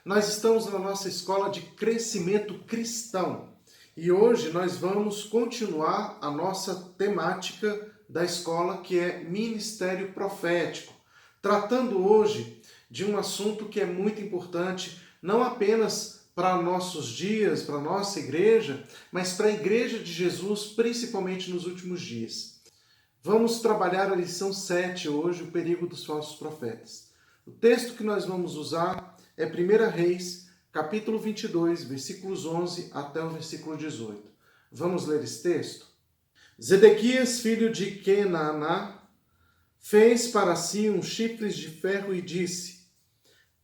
Nós estamos na nossa escola de crescimento cristão e hoje nós vamos continuar a nossa temática da escola, que é Ministério Profético, tratando hoje de um assunto que é muito importante, não apenas para nossos dias, para a nossa igreja, mas para a igreja de Jesus, principalmente nos últimos dias. Vamos trabalhar a lição 7 hoje, o perigo dos falsos profetas. O texto que nós vamos usar é 1 Reis, capítulo 22, versículos 11 até o versículo 18. Vamos ler esse texto? Zedequias, filho de Kenaná, fez para si um chifres de ferro e disse: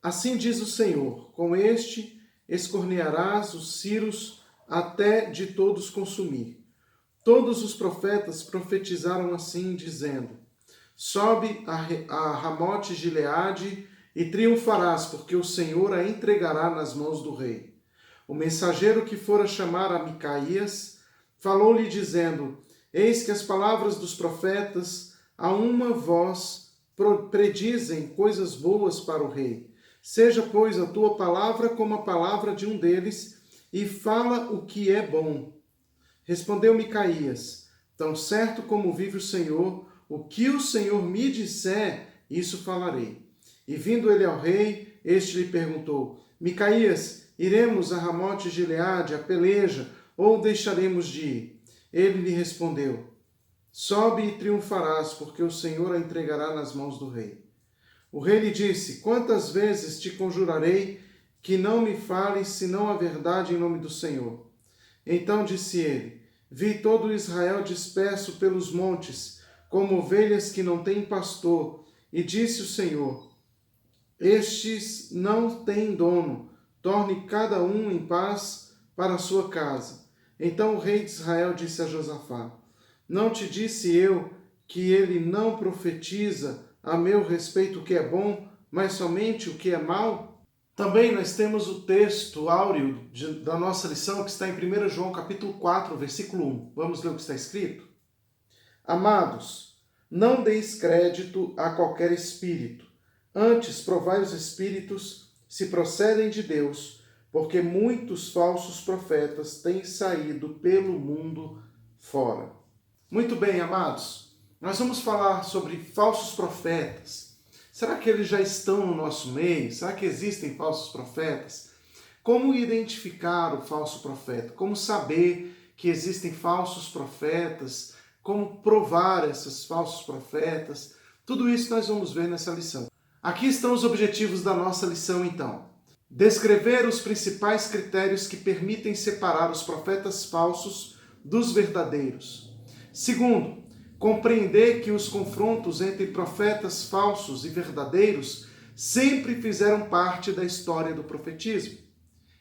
Assim diz o Senhor, com este escornearás os ciros até de todos consumir. Todos os profetas profetizaram assim, dizendo: Sobe a Ramote Gileade e triunfarás, porque o Senhor a entregará nas mãos do rei. O mensageiro que fora chamar a Micaías falou-lhe dizendo: Eis que as palavras dos profetas a uma voz predizem coisas boas para o rei. Seja, pois, a tua palavra como a palavra de um deles, e fala o que é bom. Respondeu Micaías: Tão certo como vive o Senhor, o que o Senhor me disser, isso falarei. E vindo ele ao rei, este lhe perguntou: Micaías, iremos a Ramote Gileade, a peleja, ou deixaremos de ir? Ele lhe respondeu: Sobe e triunfarás, porque o Senhor a entregará nas mãos do rei. O rei lhe disse: Quantas vezes te conjurarei que não me fales senão a verdade em nome do Senhor? Então disse ele: Vi todo Israel disperso pelos montes, como ovelhas que não têm pastor. E disse o Senhor: Estes não têm dono, torne cada um em paz para a sua casa. Então o rei de Israel disse a Josafá: Não te disse eu que ele não profetiza a meu respeito o que é bom, mas somente o que é mau? Também nós temos o texto áureo da nossa lição, que está em 1 João capítulo 4, versículo 1. Vamos ler o que está escrito? Amados, não deis crédito a qualquer espírito. Antes, provai os espíritos se procedem de Deus, porque muitos falsos profetas têm saído pelo mundo fora. Muito bem, amados, nós vamos falar sobre falsos profetas. Será que eles já estão no nosso meio? Será que existem falsos profetas? Como identificar o falso profeta? Como saber que existem falsos profetas? Como provar esses falsos profetas? Tudo isso nós vamos ver nessa lição. Aqui estão os objetivos da nossa lição, então. Descrever os principais critérios que permitem separar os profetas falsos dos verdadeiros. Segundo, compreender que os confrontos entre profetas falsos e verdadeiros sempre fizeram parte da história do profetismo.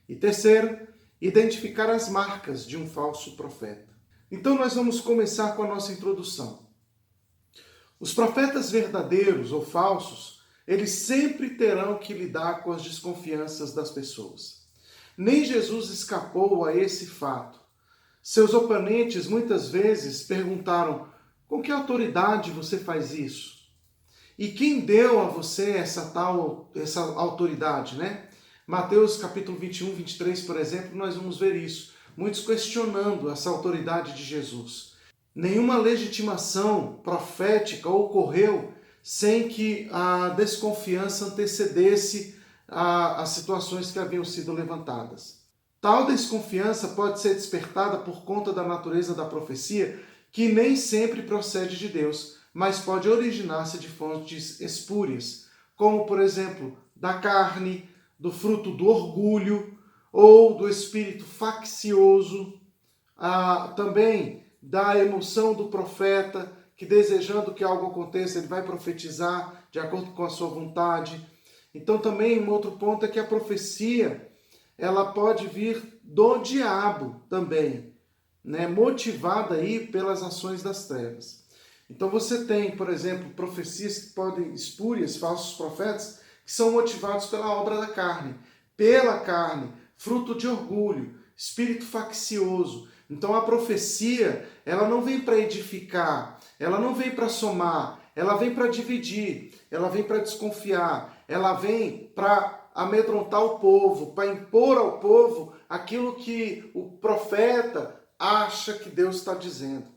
E terceiro, identificar as marcas de um falso profeta. Então nós vamos começar com a nossa introdução. Os profetas verdadeiros ou falsos, eles sempre terão que lidar com as desconfianças das pessoas. Nem Jesus escapou a esse fato. Seus oponentes muitas vezes perguntaram: com que autoridade você faz isso? E quem deu a você essa autoridade, né? Mateus capítulo 21, 23, por exemplo, nós vamos ver isso. Muitos questionando essa autoridade de Jesus. Nenhuma legitimação profética ocorreu sem que a desconfiança antecedesse as situações que haviam sido levantadas. Tal desconfiança pode ser despertada por conta da natureza da profecia, que nem sempre procede de Deus, mas pode originar-se de fontes espúrias, como, por exemplo, da carne, do fruto do orgulho ou do espírito faccioso, também da emoção do profeta, que desejando que algo aconteça, ele vai profetizar de acordo com a sua vontade. Então também um outro ponto é que a profecia, ela pode vir do diabo também, né, motivada aí pelas ações das trevas. Então você tem, por exemplo, profecias que podem espúrias, falsos profetas, que são motivados pela obra da carne, fruto de orgulho, espírito faccioso. Então a profecia, ela não vem para edificar, ela não vem para somar, ela vem para dividir, ela vem para desconfiar, ela vem para amedrontar o povo, para impor ao povo aquilo que o profeta acha que Deus está dizendo.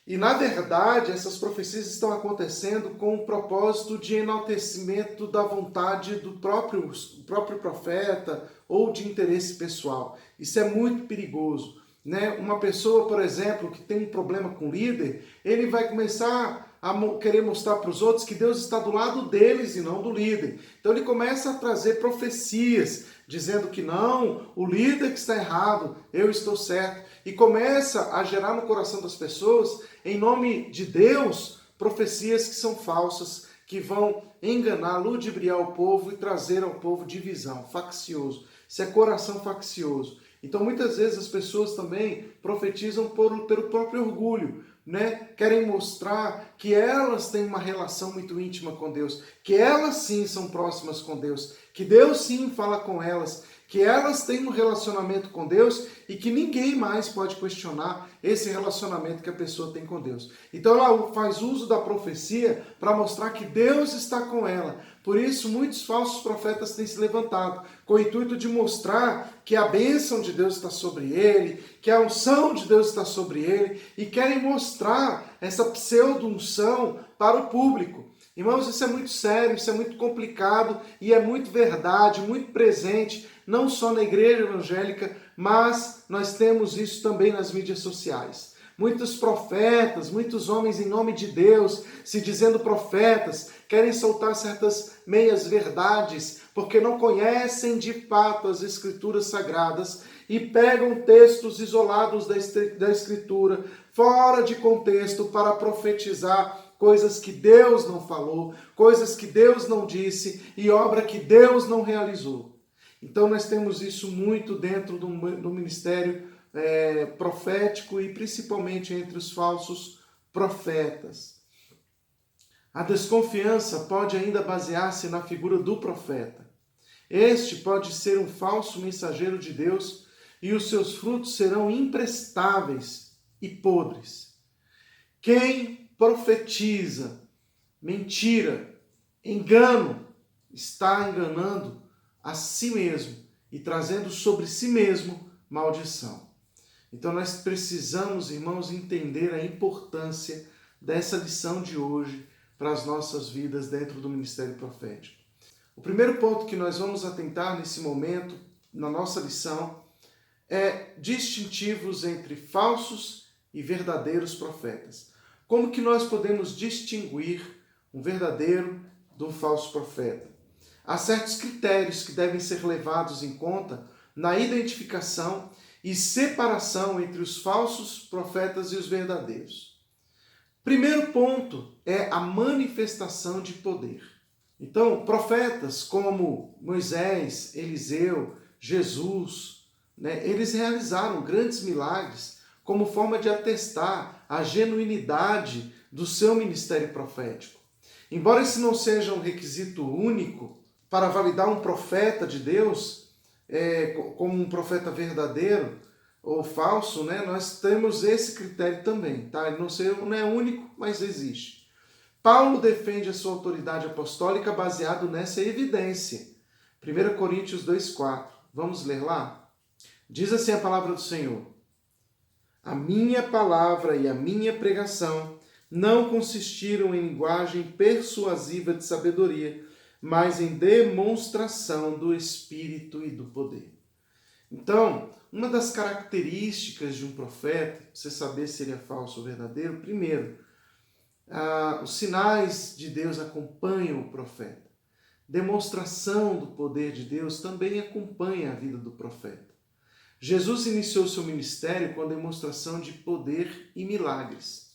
E, na verdade, essas profecias estão acontecendo com o propósito de enaltecimento da vontade do próprio profeta ou de interesse pessoal. Isso é muito perigoso, né? Uma pessoa, por exemplo, que tem um problema com o líder, ele vai começar a querer mostrar para os outros que Deus está do lado deles e não do líder. Então ele começa a trazer profecias, dizendo que não, o líder que está errado, eu estou certo. E começa a gerar no coração das pessoas, em nome de Deus, profecias que são falsas, que vão enganar, ludibriar o povo e trazer ao povo divisão, faccioso. Isso é coração faccioso. Então muitas vezes as pessoas também profetizam pelo próprio orgulho, né? Querem mostrar que elas têm uma relação muito íntima com Deus, que elas sim são próximas com Deus, que Deus sim fala com elas, que elas têm um relacionamento com Deus e que ninguém mais pode questionar esse relacionamento que a pessoa tem com Deus. Então ela faz uso da profecia para mostrar que Deus está com ela. Por isso muitos falsos profetas têm se levantado, com o intuito de mostrar que a bênção de Deus está sobre ele, que a unção de Deus está sobre ele, e querem mostrar essa pseudo-unção para o público. Irmãos, isso é muito sério, isso é muito complicado e é muito verdade, muito presente, não só na igreja evangélica, mas nós temos isso também nas mídias sociais. Muitos profetas, muitos homens em nome de Deus, se dizendo profetas, querem soltar certas meias verdades, porque não conhecem de fato as escrituras sagradas e pegam textos isolados da escritura, fora de contexto, para profetizar coisas que Deus não falou, coisas que Deus não disse e obra que Deus não realizou. Então nós temos isso muito dentro do ministério profético e principalmente entre os falsos profetas. A desconfiança pode ainda basear-se na figura do profeta. Este pode ser um falso mensageiro de Deus e os seus frutos serão imprestáveis e podres. Quem profetiza mentira, engano, está enganando a si mesmo e trazendo sobre si mesmo maldição. Então nós precisamos, irmãos, entender a importância dessa lição de hoje para as nossas vidas dentro do ministério profético. O primeiro ponto que nós vamos atentar nesse momento, na nossa lição, é distintivos entre falsos e verdadeiros profetas. Como que nós podemos distinguir um verdadeiro de um falso profeta? Há certos critérios que devem ser levados em conta na identificação e separação entre os falsos profetas e os verdadeiros. Primeiro ponto é a manifestação de poder. Então, profetas como Moisés, Eliseu, Jesus, eles realizaram grandes milagres como forma de atestar a genuinidade do seu ministério profético. Embora esse não seja um requisito único para validar um profeta de Deus, como um profeta verdadeiro ou falso, nós temos esse critério também. Tá? Ele não é único, mas existe. Paulo defende a sua autoridade apostólica baseado nessa evidência. 1 Coríntios 2,4. Vamos ler lá? Diz assim a palavra do Senhor: a minha palavra e a minha pregação não consistiram em linguagem persuasiva de sabedoria, mas em demonstração do Espírito e do poder. Então, uma das características de um profeta, você saber se ele é falso ou verdadeiro, primeiro, os sinais de Deus acompanham o profeta. Demonstração do poder de Deus também acompanha a vida do profeta. Jesus iniciou seu ministério com a demonstração de poder e milagres,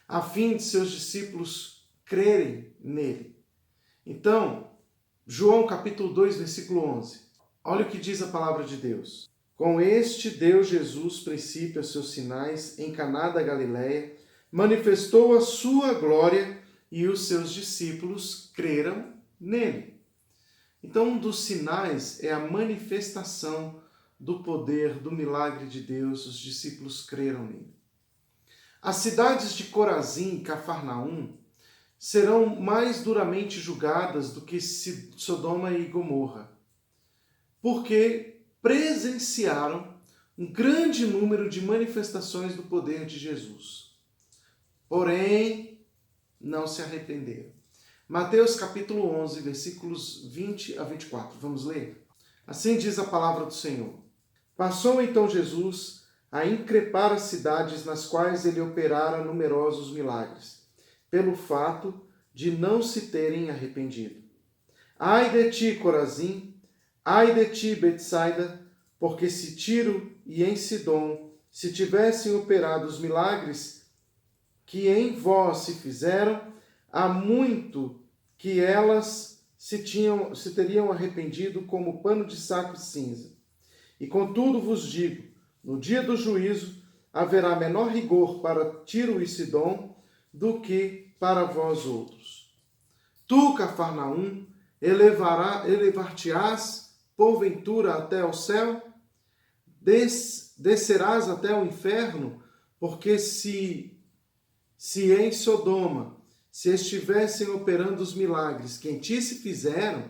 a fim de seus discípulos crerem nele. Então, João capítulo 2, versículo 11. Olha o que diz a palavra de Deus. Com este deu Jesus princípio aos seus sinais em Caná da Galileia, manifestou a sua glória e os seus discípulos creram nele. Então, um dos sinais é a manifestação do poder, do milagre de Deus, os discípulos creram nele. As cidades de Corazim e Cafarnaum serão mais duramente julgadas do que Sodoma e Gomorra. porque presenciaram um grande número de manifestações do poder de Jesus. Porém, não se arrependeram. Mateus capítulo 11, versículos 20 a 24. Vamos ler? Assim diz a palavra do Senhor. Passou então Jesus a increpar as cidades nas quais ele operara numerosos milagres, pelo fato de não se terem arrependido. Ai de ti, Corazim! Ai de ti, Betsaida! Porque se Tiro e em Sidom se tivessem operado os milagres que em vós se fizeram, há muito que elas se teriam arrependido como pano de saco cinza. E contudo vos digo, no dia do juízo haverá menor rigor para Tiro e Sidom do que para vós outros. Tu, Cafarnaum, elevar-te-ás porventura até o céu? Descerás até o inferno? Porque se em Sodoma se estivessem operando os milagres que em ti se fizeram,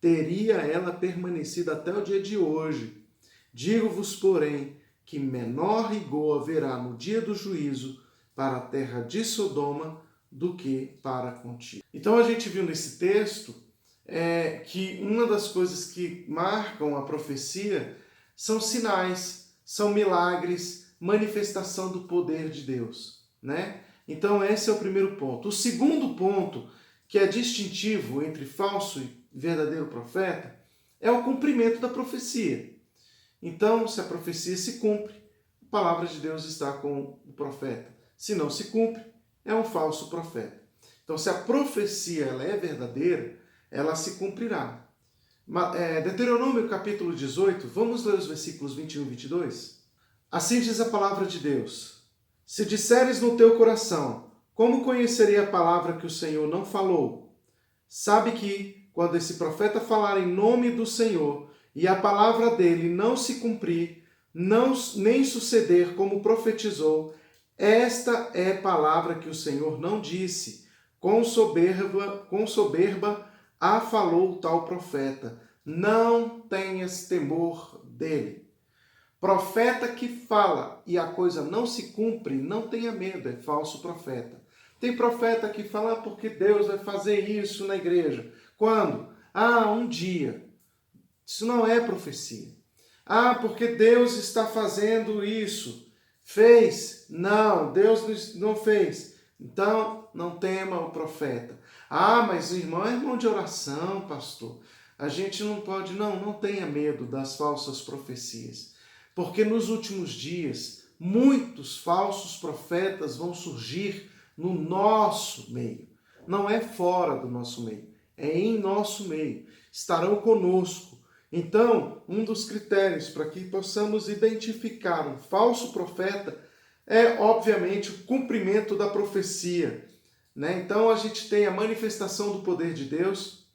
teria ela permanecido até o dia de hoje. Digo-vos, porém, que menor rigor haverá no dia do juízo para a terra de Sodoma do que para contigo. Então a gente viu nesse texto que uma das coisas que marcam a profecia são sinais, são milagres, manifestação do poder de Deus, né? Então esse é o primeiro ponto. O segundo ponto, que é distintivo entre falso e verdadeiro profeta, é o cumprimento da profecia. Então, se a profecia se cumpre, a palavra de Deus está com o profeta. Se não se cumpre, é um falso profeta. Então, se a profecia ela é verdadeira, ela se cumprirá. Deuteronômio capítulo 18, vamos ler os versículos 21 e 22? Assim diz a palavra de Deus. Se disseres no teu coração, como conhecerei a palavra que o Senhor não falou? Sabe que, quando esse profeta falar em nome do Senhor, e a palavra dele não se cumprir, nem suceder como profetizou, esta é palavra que o Senhor não disse. Com soberba a falou o tal profeta. Não tenhas temor dele. Profeta que fala e a coisa não se cumpre, não tenha medo, é falso profeta. Tem profeta que fala porque Deus vai fazer isso na igreja. Quando? Um dia. Isso não é profecia. Porque Deus está fazendo isso. Fez? Não, Deus não fez. Então, não tema o profeta. Mas o irmão é irmão de oração, pastor. A gente não pode, não tenha medo das falsas profecias. Porque nos últimos dias, muitos falsos profetas vão surgir no nosso meio. Não é fora do nosso meio, é em nosso meio. Estarão conosco. Então, um dos critérios para que possamos identificar um falso profeta é, obviamente, o cumprimento da profecia, né? Então, a gente tem a manifestação do poder de Deus,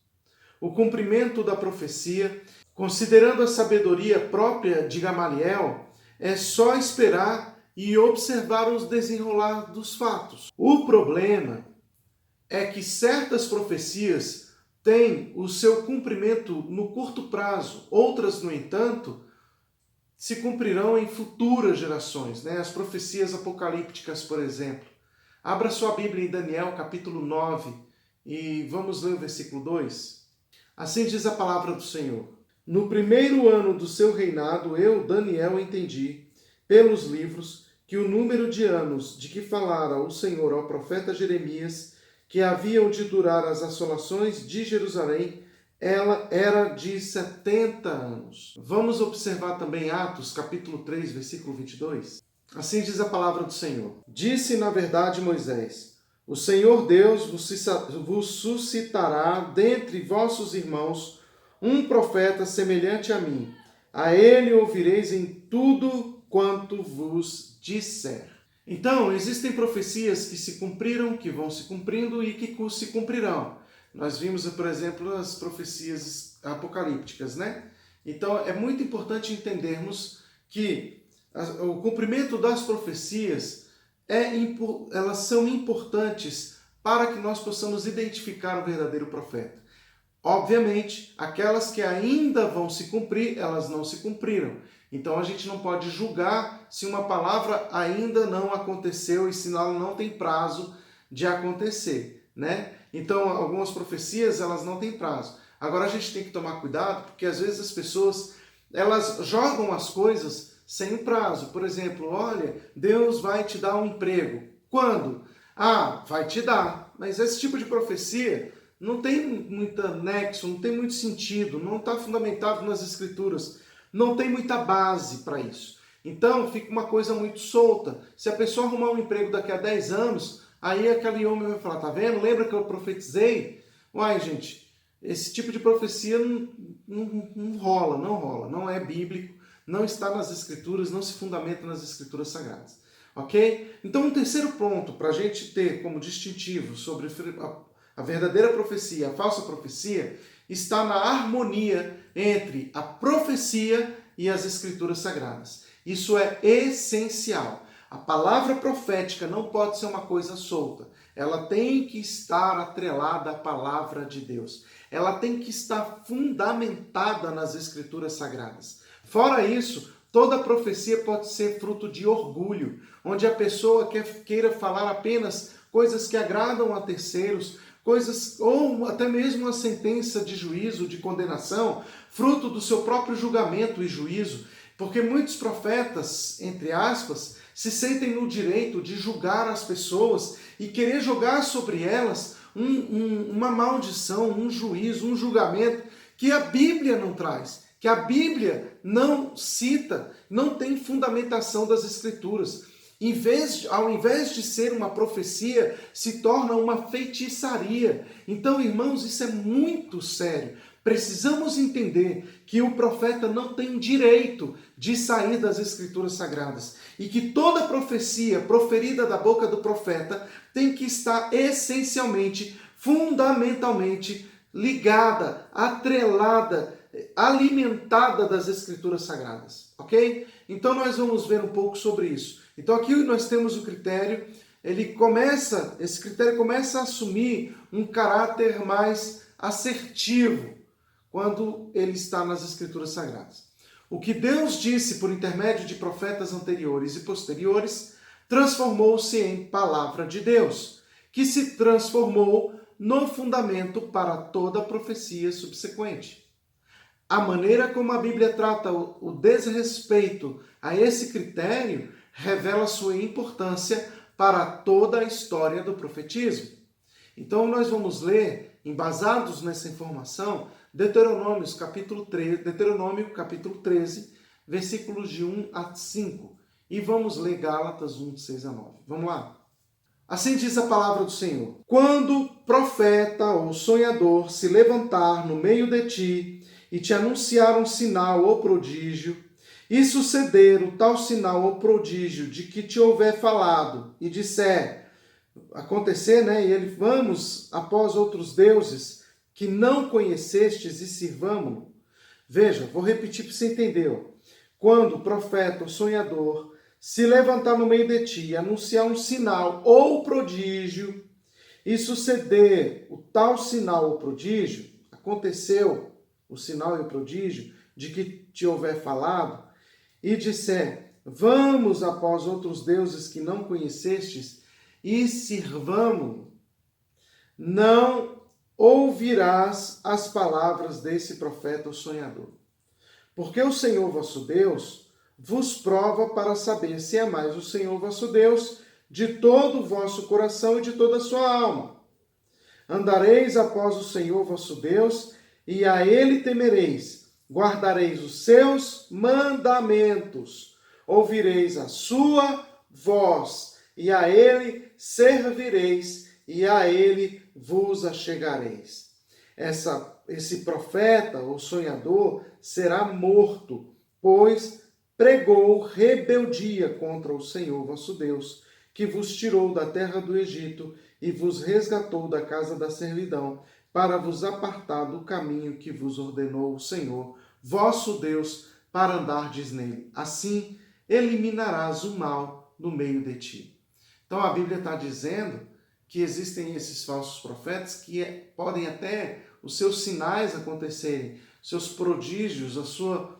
o cumprimento da profecia. Considerando a sabedoria própria de Gamaliel, é só esperar e observar os desenrolar dos fatos. O problema é que certas profecias têm o seu cumprimento no curto prazo, outras, no entanto, se cumprirão em futuras gerações, né? As profecias apocalípticas, por exemplo. Abra sua Bíblia em Daniel, capítulo 9, e vamos ler o versículo 2. Assim diz a palavra do Senhor. No primeiro ano do seu reinado, eu, Daniel, entendi, pelos livros, que o número de anos de que falara o Senhor ao profeta Jeremias, que haviam de durar as assolações de Jerusalém, ela era de 70 anos. Vamos observar também Atos, capítulo 3, versículo 22. Assim diz a palavra do Senhor. Disse, na verdade, Moisés, o Senhor Deus vos suscitará dentre vossos irmãos um profeta semelhante a mim. A ele ouvireis em tudo quanto vos disser. Então, existem profecias que se cumpriram, que vão se cumprindo e que se cumprirão. Nós vimos, por exemplo, as profecias apocalípticas, né? Então, é muito importante entendermos que o cumprimento das profecias, elas são importantes para que nós possamos identificar o verdadeiro profeta. Obviamente, aquelas que ainda vão se cumprir, elas não se cumpriram. Então a gente não pode julgar se uma palavra ainda não aconteceu e se ela não tem prazo de acontecer, né? Então algumas profecias, elas não têm prazo. Agora a gente tem que tomar cuidado, porque às vezes as pessoas, elas jogam as coisas sem um prazo. Por exemplo, olha, Deus vai te dar um emprego. Quando? Ah, vai te dar. Mas esse tipo de profecia não tem muito nexo, não tem muito sentido, não está fundamentado nas Escrituras, não tem muita base para isso. Então fica uma coisa muito solta. Se a pessoa arrumar um emprego daqui a 10 anos, aí aquele homem vai falar, tá vendo? Lembra que eu profetizei? Uai, gente, esse tipo de profecia não rola, não é bíblico, não está nas Escrituras, não se fundamenta nas Escrituras Sagradas. Ok? Então um terceiro ponto para a gente ter como distintivo sobre a verdadeira profecia e a falsa profecia está na harmonia entre a profecia e as Escrituras Sagradas. Isso é essencial. A palavra profética não pode ser uma coisa solta. Ela tem que estar atrelada à palavra de Deus. Ela tem que estar fundamentada nas Escrituras Sagradas. Fora isso, toda profecia pode ser fruto de orgulho, onde a pessoa queira falar apenas coisas que agradam a terceiros, coisas, ou até mesmo uma sentença de juízo, de condenação, fruto do seu próprio julgamento e juízo, porque muitos profetas, entre aspas, se sentem no direito de julgar as pessoas e querer jogar sobre elas uma maldição, um juízo, um julgamento que a Bíblia não traz, que a Bíblia não cita, não tem fundamentação das Escrituras. Ao invés de ser uma profecia, se torna uma feitiçaria. Então, irmãos, isso é muito sério. Precisamos entender que o profeta não tem direito de sair das Escrituras Sagradas e que toda profecia proferida da boca do profeta tem que estar essencialmente, fundamentalmente ligada, atrelada, alimentada das Escrituras Sagradas, ok? Então nós vamos ver um pouco sobre isso. Então aqui nós temos o critério, esse critério começa a assumir um caráter mais assertivo quando ele está nas Escrituras Sagradas. O que Deus disse por intermédio de profetas anteriores e posteriores transformou-se em palavra de Deus, que se transformou no fundamento para toda a profecia subsequente. A maneira como a Bíblia trata o desrespeito a esse critério revela sua importância para toda a história do profetismo. Então nós vamos ler, embasados nessa informação, Deuteronômio capítulo 13, versículos de 1 a 5. E vamos ler Gálatas 1, de 6 a 9. Vamos lá? Assim diz a palavra do Senhor. Quando profeta ou sonhador se levantar no meio de ti e te anunciar um sinal ou prodígio, e suceder o tal sinal ou prodígio de que te houver falado, e disser, acontecer, né? E ele, vamos após outros deuses que não conhecestes e sirvamo-lo. Veja, vou repetir para você entender. Quando o profeta ou sonhador se levantar no meio de ti e anunciar um sinal ou prodígio, e suceder o tal sinal ou prodígio, aconteceu o sinal e o prodígio de que te houver falado, e disser, vamos após outros deuses que não conhecestes e sirvamo, não ouvirás as palavras desse profeta ou sonhador. Porque o Senhor vosso Deus vos prova para saber se amais o Senhor vosso Deus de todo o vosso coração e de toda a sua alma. Andareis após o Senhor vosso Deus, e a ele temereis, guardareis os seus mandamentos, ouvireis a sua voz, e a ele servireis, e a ele vos achegareis. Esse profeta ou sonhador será morto, pois pregou rebeldia contra o Senhor vosso Deus, que vos tirou da terra do Egito e vos resgatou da casa da servidão, para vos apartar do caminho que vos ordenou o Senhor vosso Deus, para andardes nele. Assim eliminarás o mal no meio de ti. Então a Bíblia está dizendo que existem esses falsos profetas que podem até os seus sinais acontecerem, seus prodígios,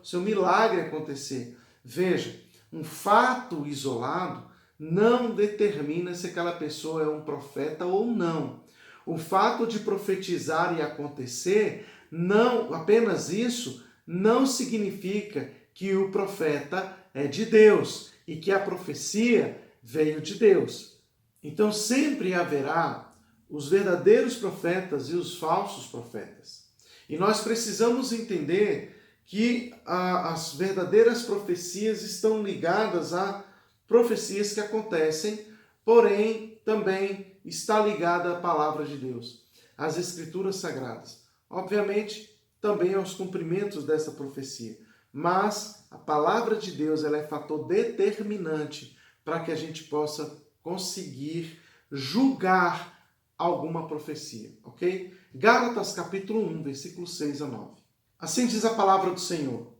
seu milagre acontecer. Veja, um fato isolado não determina se aquela pessoa é um profeta ou não. O fato de profetizar e acontecer, não apenas isso, não significa que o profeta é de Deus e que a profecia veio de Deus. Então sempre haverá os verdadeiros profetas e os falsos profetas. E nós precisamos entender que as verdadeiras profecias estão ligadas a profecias que acontecem, porém também está ligada à palavra de Deus, às Escrituras Sagradas. Obviamente, também aos cumprimentos dessa profecia. Mas a palavra de Deus ela é fator determinante para que a gente possa conseguir julgar alguma profecia, ok? Gálatas capítulo 1, versículos 6 a 9. Assim diz a palavra do Senhor.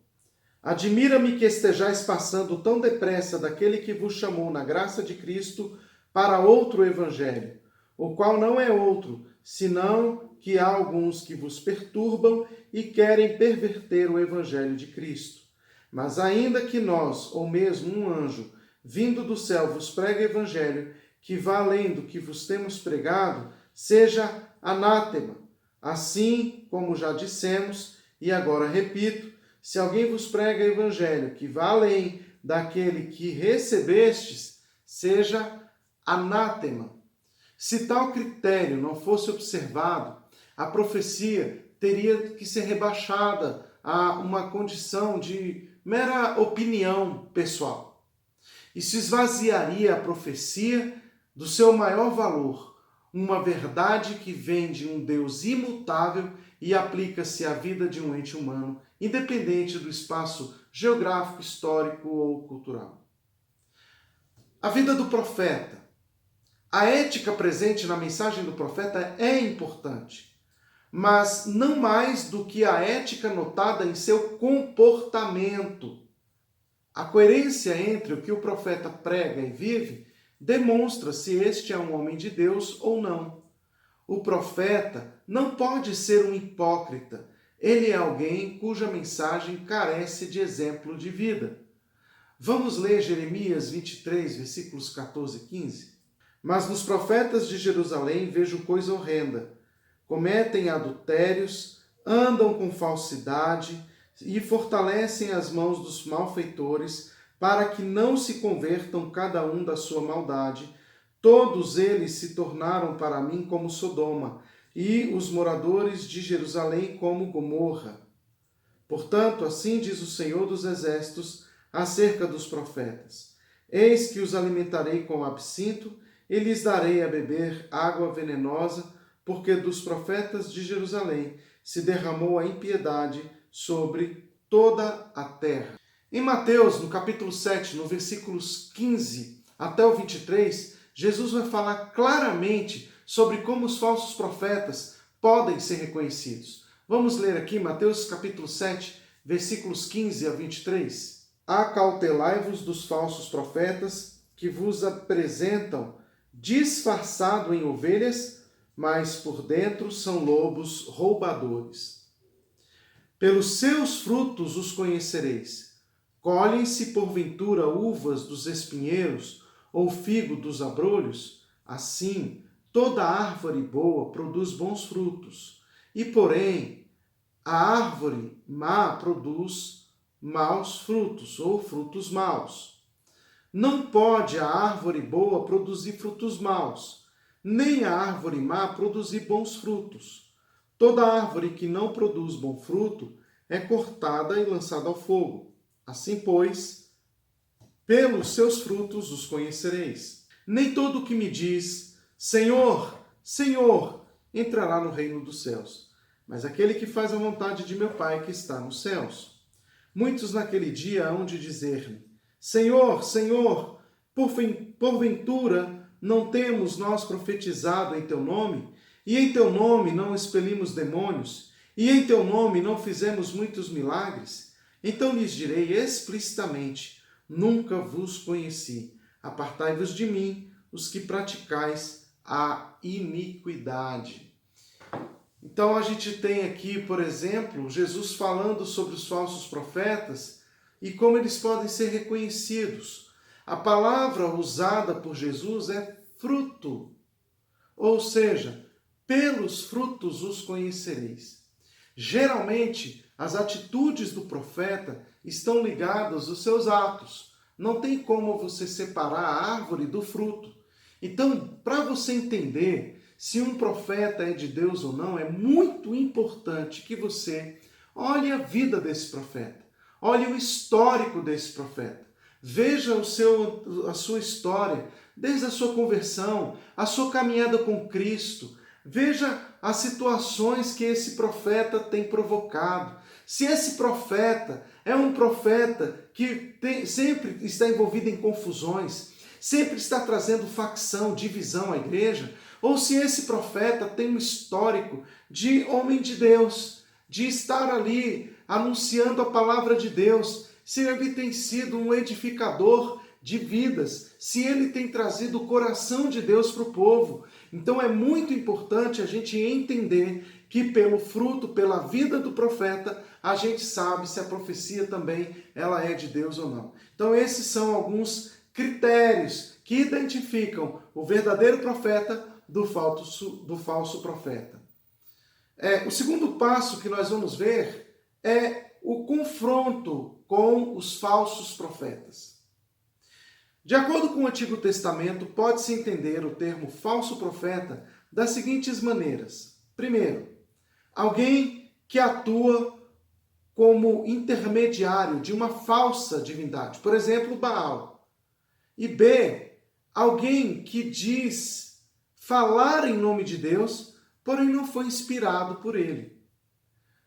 Admira-me que estejais passando tão depressa daquele que vos chamou na graça de Cristo para outro evangelho, o qual não é outro, senão que há alguns que vos perturbam e querem perverter o evangelho de Cristo. Mas ainda que nós, ou mesmo um anjo, vindo do céu, vos pregue evangelho, que vá além do que vos temos pregado, seja anátema. Assim, como já dissemos, e agora repito, se alguém vos prega evangelho que vá além daquele que recebestes, seja anátema. Se tal critério não fosse observado, a profecia teria que ser rebaixada a uma condição de mera opinião pessoal. Isso esvaziaria a profecia do seu maior valor, uma verdade que vem de um Deus imutável e aplica-se à vida de um ente humano, independente do espaço geográfico, histórico ou cultural. A vida do profeta. A ética presente na mensagem do profeta é importante, mas não mais do que a ética notada em seu comportamento. A coerência entre o que o profeta prega e vive demonstra se este é um homem de Deus ou não. O profeta não pode ser um hipócrita. Ele é alguém cuja mensagem carece de exemplo de vida. Vamos ler Jeremias 23, versículos 14 e 15? Mas nos profetas de Jerusalém vejo coisa horrenda. Cometem adultérios, andam com falsidade e fortalecem as mãos dos malfeitores, para que não se convertam cada um da sua maldade. Todos eles se tornaram para mim como Sodoma, e os moradores de Jerusalém como Gomorra. Portanto, assim diz o Senhor dos Exércitos acerca dos profetas: Eis que os alimentarei com absinto, e lhes darei a beber água venenosa, porque dos profetas de Jerusalém se derramou a impiedade sobre toda a terra. Em Mateus, no capítulo 7, no versículos 15 até o 23, Jesus vai falar claramente sobre como os falsos profetas podem ser reconhecidos. Vamos ler aqui Mateus capítulo 7, versículos 15 a 23. Acautelai-vos dos falsos profetas que vos apresentam disfarçado em ovelhas, mas por dentro são lobos roubadores. Pelos seus frutos os conhecereis. Colhem-se porventura uvas dos espinheiros ou figo dos abrolhos? Assim, toda árvore boa produz bons frutos, e porém a árvore má produz maus frutos ou frutos maus. Não pode a árvore boa produzir frutos maus, nem a árvore má produzir bons frutos. Toda árvore que não produz bom fruto é cortada e lançada ao fogo. Assim, pois, pelos seus frutos os conhecereis. Nem todo o que me diz, Senhor, Senhor, entrará no reino dos céus, mas aquele que faz a vontade de meu Pai que está nos céus. Muitos naquele dia hão de dizer-me, Senhor, Senhor, porventura não temos nós profetizado em teu nome, e em teu nome não expelimos demônios, e em teu nome não fizemos muitos milagres? Então lhes direi explicitamente, nunca vos conheci. Apartai-vos de mim, os que praticais a iniquidade. Então a gente tem aqui, por exemplo, Jesus falando sobre os falsos profetas e como eles podem ser reconhecidos. A palavra usada por Jesus é fruto, ou seja, pelos frutos os conhecereis. Geralmente, as atitudes do profeta estão ligadas aos seus atos. Não tem como você separar a árvore do fruto. Então, para você entender se um profeta é de Deus ou não, é muito importante que você olhe a vida desse profeta, olhe o histórico desse profeta, veja a sua história, desde a sua conversão, a sua caminhada com Cristo, veja as situações que esse profeta tem provocado. Se esse profeta é um profeta que sempre está envolvido em confusões, sempre está trazendo facção, divisão à igreja, ou se esse profeta tem um histórico de homem de Deus, de estar ali anunciando a palavra de Deus, se ele tem sido um edificador de vidas, se ele tem trazido o coração de Deus para o povo. Então é muito importante a gente entender que pelo fruto, pela vida do profeta, a gente sabe se a profecia também ela é de Deus ou não. Então esses são alguns critérios que identificam o verdadeiro profeta do falso profeta. O segundo passo que nós vamos ver é o confronto com os falsos profetas. De acordo com o Antigo Testamento, pode-se entender o termo falso profeta das seguintes maneiras. Primeiro, alguém que atua como intermediário de uma falsa divindade, por exemplo, Baal. E B, alguém que diz falar em nome de Deus, porém não foi inspirado por ele.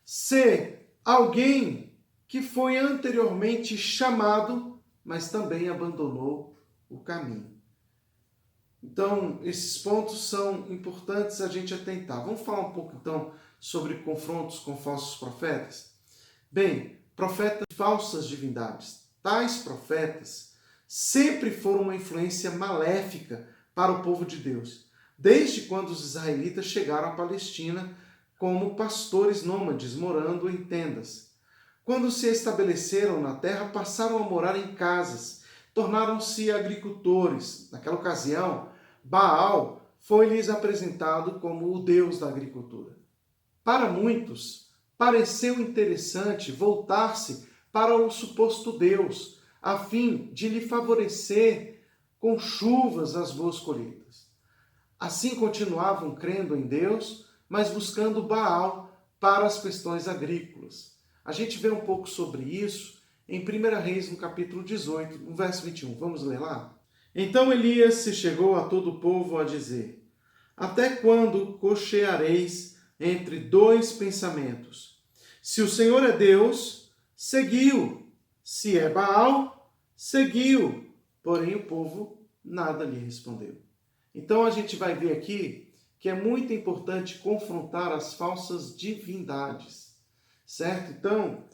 C, alguém que foi anteriormente chamado, mas também abandonou o caminho. Então, esses pontos são importantes a gente atentar. Vamos falar um pouco, então, sobre confrontos com falsos profetas? Bem, profetas de falsas divindades. Tais profetas sempre foram uma influência maléfica para o povo de Deus, desde quando os israelitas chegaram à Palestina como pastores nômades, morando em tendas. Quando se estabeleceram na terra, passaram a morar em casas, tornaram-se agricultores. Naquela ocasião, Baal foi-lhes apresentado como o deus da agricultura. Para muitos, pareceu interessante voltar-se para o suposto Deus, a fim de lhe favorecer com chuvas as boas colheitas. Assim continuavam crendo em Deus, mas buscando Baal para as questões agrícolas. A gente vê um pouco sobre isso em 1 Reis, no capítulo 18, no verso 21. Vamos ler lá? Então Elias se chegou a todo o povo a dizer: até quando cocheareis entre dois pensamentos? Se o Senhor é Deus, seguiu. Se é Baal, seguiu. Porém o povo nada lhe respondeu. Então a gente vai ver aqui que é muito importante confrontar as falsas divindades, certo? Então,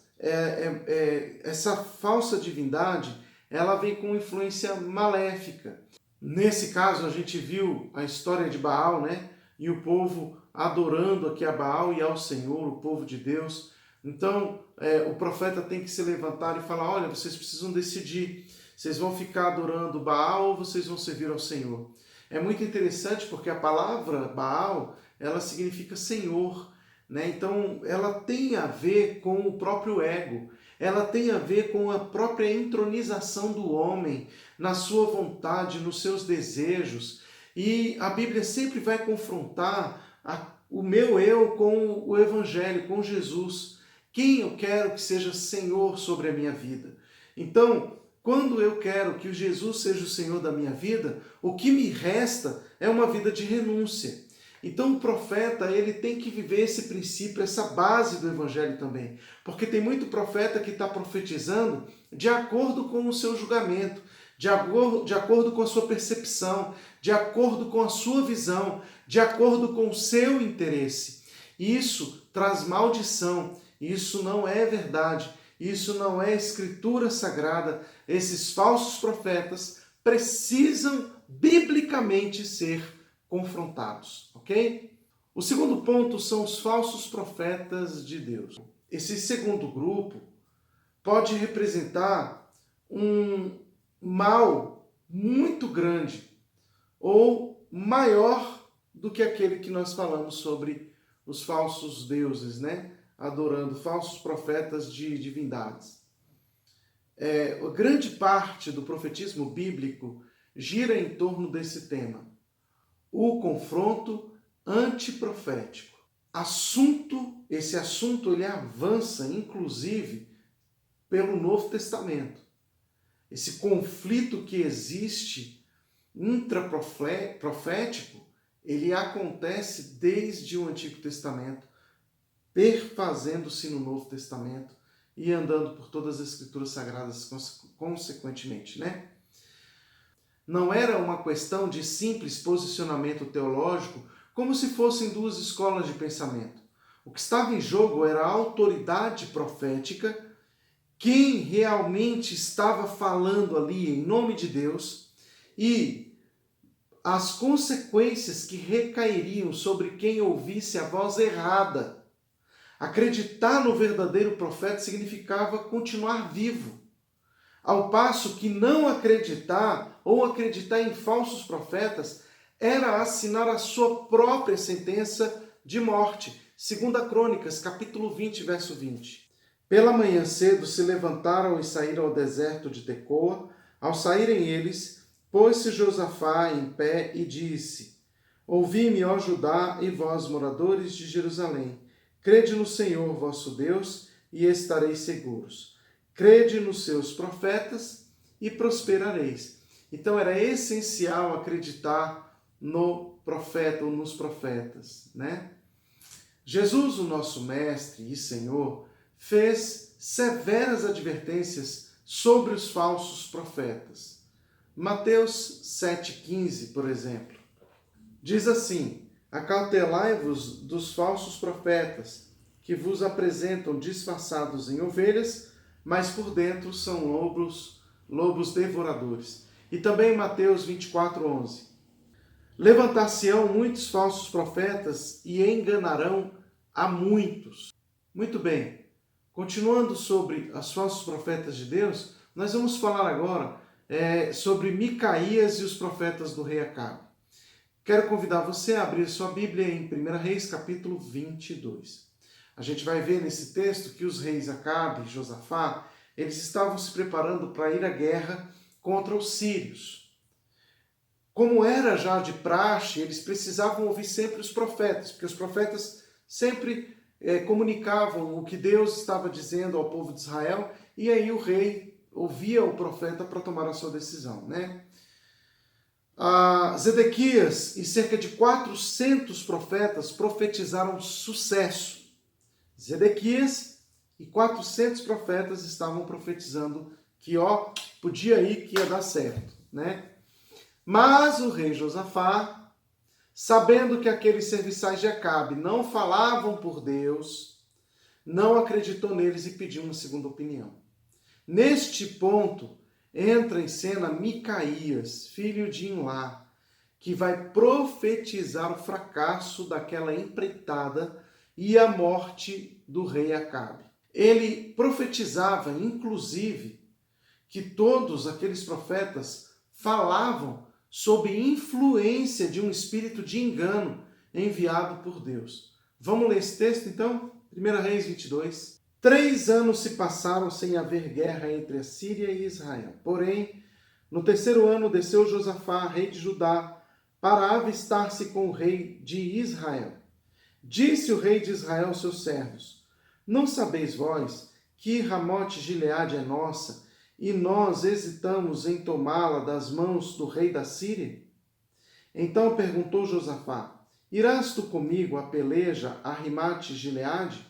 essa falsa divindade, ela vem com influência maléfica. Nesse caso, a gente viu a história de Baal, né? E o povo adorando aqui a Baal e ao Senhor, o povo de Deus. Então, o profeta tem que se levantar e falar: olha, vocês precisam decidir. Vocês vão ficar adorando Baal ou vocês vão servir ao Senhor? É muito interessante porque a palavra Baal, ela significa Senhor, né? Então, ela tem a ver com o próprio ego. Ela tem a ver com a própria entronização do homem, na sua vontade, nos seus desejos. E a Bíblia sempre vai confrontar o meu eu com o Evangelho, com Jesus. Quem eu quero que seja Senhor sobre a minha vida? Então, quando eu quero que Jesus seja o Senhor da minha vida, o que me resta é uma vida de renúncia. Então o profeta, ele tem que viver esse princípio, essa base do Evangelho também. Porque tem muito profeta que está profetizando de acordo com o seu julgamento, de acordo com a sua percepção, de acordo com a sua visão, de acordo com o seu interesse. Isso traz maldição, isso não é verdade, isso não é escritura sagrada. Esses falsos profetas precisam biblicamente ser confrontados, ok? O segundo ponto são os falsos profetas de Deus. Esse segundo grupo pode representar um mal muito grande ou maior do que aquele que nós falamos sobre os falsos deuses, né? Adorando falsos profetas de divindades. Grande parte do profetismo bíblico gira em torno desse tema, o confronto antiprofético. Esse assunto ele avança, inclusive, pelo Novo Testamento. Esse conflito que existe intraprofético, ele acontece desde o Antigo Testamento, perfazendo-se no Novo Testamento e andando por todas as Escrituras Sagradas consequentemente, né? Não era uma questão de simples posicionamento teológico, como se fossem duas escolas de pensamento. O que estava em jogo era a autoridade profética, quem realmente estava falando ali em nome de Deus e as consequências que recairiam sobre quem ouvisse a voz errada. Acreditar no verdadeiro profeta significava continuar vivo, ao passo que não acreditar ou acreditar em falsos profetas era assinar a sua própria sentença de morte. 2 Crônicas, capítulo 20, verso 20. Pela manhã cedo se levantaram e saíram ao deserto de Tecoa. Ao saírem eles, pôs-se Josafá em pé e disse: Ouvi-me, ó Judá, e vós, moradores de Jerusalém. Crede no Senhor vosso Deus e estareis seguros. Crede nos seus profetas e prosperareis. Então era essencial acreditar no profeta ou nos profetas, né? Jesus, o nosso mestre e Senhor, fez severas advertências sobre os falsos profetas. Mateus 7,15, por exemplo, diz assim: Acautelai-vos dos falsos profetas, que vos apresentam disfarçados em ovelhas, mas por dentro são lobos devoradores. E também Mateus 24,11. Levantar-se-ão muitos falsos profetas e enganarão a muitos. Muito bem, continuando sobre os falsos profetas de Deus, nós vamos falar agora sobre Micaías e os profetas do rei Acabe. Quero convidar você a abrir sua Bíblia em 1 Reis, capítulo 22. A gente vai ver nesse texto que os reis Acabe e Josafá, eles estavam se preparando para ir à guerra contra os sírios. Como era já de praxe, eles precisavam ouvir sempre os profetas, porque os profetas sempre comunicavam o que Deus estava dizendo ao povo de Israel, e aí o rei ouvia o profeta para tomar a sua decisão, né? Zedequias e cerca de 400 profetas profetizaram sucesso. Zedequias e 400 profetas estavam profetizando que podia ir, que ia dar certo, né? Mas o rei Josafá, sabendo que aqueles serviçais de Acabe não falavam por Deus, não acreditou neles e pediu uma segunda opinião. Neste ponto, entra em cena Micaías, filho de Imlá, que vai profetizar o fracasso daquela empreitada e a morte do rei Acabe. Ele profetizava, inclusive, que todos aqueles profetas falavam sob influência de um espírito de engano enviado por Deus. Vamos ler esse texto, então? 1 Reis 22. 3 anos se passaram sem haver guerra entre a Síria e Israel. Porém, no 3º ano desceu Josafá, rei de Judá, para avistar-se com o rei de Israel. Disse o rei de Israel aos seus servos: Não sabeis vós que Ramote Gileade é nossa, e nós hesitamos em tomá-la das mãos do rei da Síria? Então perguntou Josafá: Irás tu comigo a peleja a Ramote Gileade?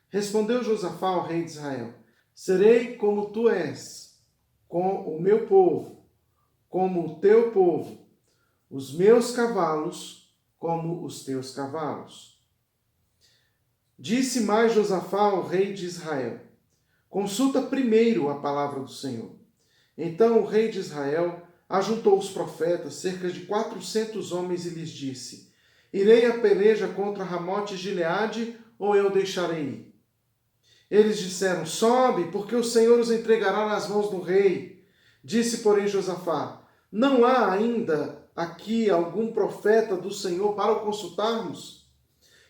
Respondeu Josafá ao rei de Israel: Serei como tu és, com o meu povo, como o teu povo, os meus cavalos, como os teus cavalos. Disse mais Josafá ao rei de Israel: Consulta primeiro a palavra do Senhor. Então o rei de Israel ajuntou os profetas, cerca de 400 homens, e lhes disse: Irei a peleja contra Ramote e Gileade, ou eu deixarei ir? Eles disseram, sobe, porque o Senhor os entregará nas mãos do rei. Disse, porém, Josafá, não há ainda aqui algum profeta do Senhor para o consultarmos?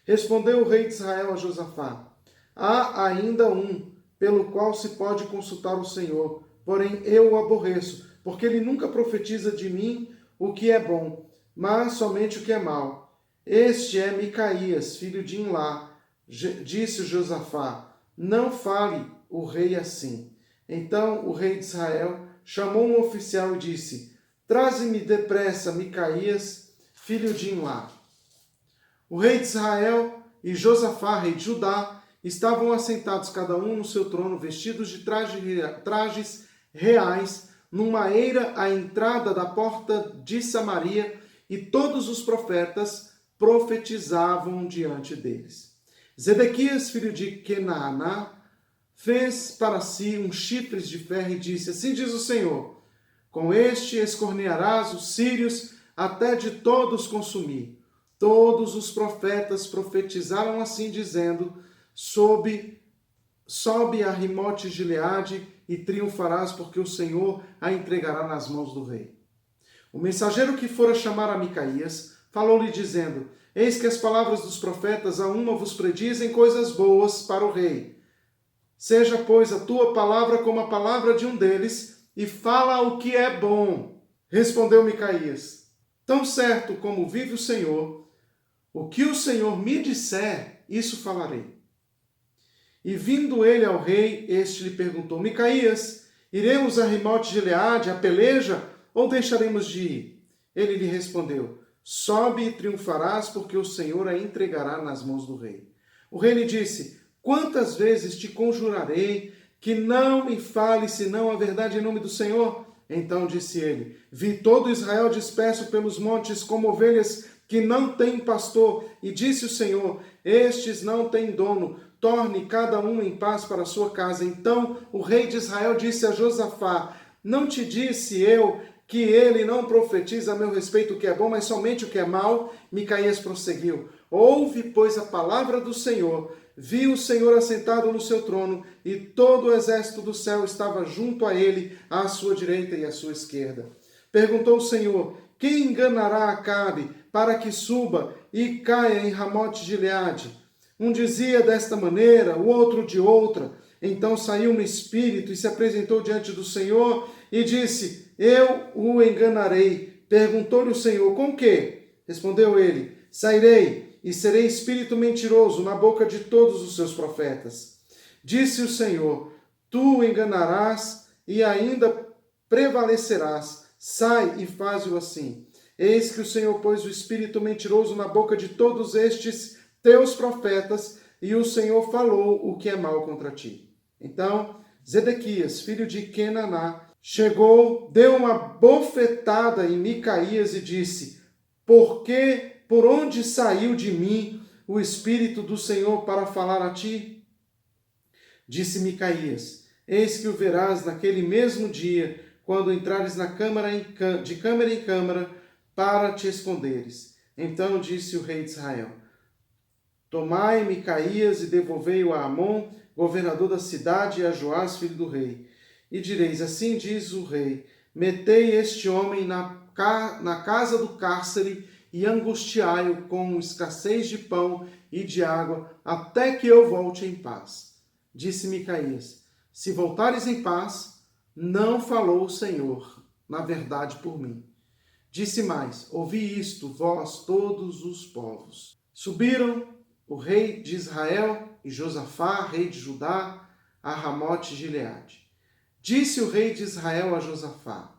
Respondeu o rei de Israel a Josafá, há ainda um, pelo qual se pode consultar o Senhor, porém eu o aborreço, porque ele nunca profetiza de mim o que é bom, mas somente o que é mau. Este é Micaías, filho de Imlá. Disse Josafá, não fale o rei assim. Então o rei de Israel chamou um oficial e disse, traze-me depressa Micaías, filho de Imlá. O rei de Israel e Josafá, rei de Judá, estavam assentados cada um no seu trono, vestidos de trajes reais, numa eira à entrada da porta de Samaria, e todos os profetas profetizavam diante deles. Zedequias, filho de Kenaana, fez para si um chifres de ferro e disse, assim diz o Senhor, com este escornearás os sírios até de todos consumir. Todos os profetas profetizaram assim, dizendo, sobe a Rimote Gileade e triunfarás, porque o Senhor a entregará nas mãos do rei. O mensageiro que fora chamar a Micaías, falou-lhe dizendo, eis que as palavras dos profetas a uma vos predizem coisas boas para o rei. Seja, pois, a tua palavra como a palavra de um deles, e fala o que é bom. Respondeu Micaías, tão certo como vive o Senhor, o que o Senhor me disser, isso falarei. E vindo ele ao rei, este lhe perguntou, Micaías, iremos a Rimote Gileade, a peleja, ou deixaremos de ir? Ele lhe respondeu, sobe e triunfarás, porque o Senhor a entregará nas mãos do rei. O rei lhe disse, quantas vezes te conjurarei que não me fale senão a verdade em nome do Senhor? Então disse ele, vi todo Israel disperso pelos montes como ovelhas que não têm pastor, e disse o Senhor, estes não têm dono, torne cada um em paz para a sua casa. Então o rei de Israel disse a Josafá, não te disse eu que ele não profetiza a meu respeito o que é bom, mas somente o que é mau? Micaías prosseguiu, ouve, pois, a palavra do Senhor. Vi o Senhor assentado no seu trono, e todo o exército do céu estava junto a ele, à sua direita e à sua esquerda. Perguntou o Senhor, quem enganará Acabe, para que suba e caia em Ramote Gileade? Um dizia desta maneira, o outro de outra. Então saiu no espírito e se apresentou diante do Senhor e disse, eu o enganarei. Perguntou-lhe o Senhor, com que? Respondeu ele, sairei e serei espírito mentiroso na boca de todos os seus profetas. Disse o Senhor, tu o enganarás e ainda prevalecerás. Sai e faz-o assim. Eis que o Senhor pôs o espírito mentiroso na boca de todos estes teus profetas, e o Senhor falou o que é mal contra ti. Então, Zedequias, filho de Kenaná, chegou, deu uma bofetada em Micaías e disse, por onde saiu de mim o espírito do Senhor para falar a ti? Disse Micaías, eis que o verás naquele mesmo dia, quando entrares de câmara em câmara, para te esconderes. Então disse o rei de Israel, tomai Micaías e devolvei-o a Amon, governador da cidade, e a Joás, filho do rei. E direis, assim diz o rei, metei este homem na casa do cárcere e angustiai-o com escassez de pão e de água, até que eu volte em paz. Disse Micaías, se voltares em paz, não falou o Senhor, na verdade, por mim. Disse mais, ouvi isto, vós todos os povos. Subiram o rei de Israel e Josafá, rei de Judá, a Ramote Gileade. Disse o rei de Israel a Josafá,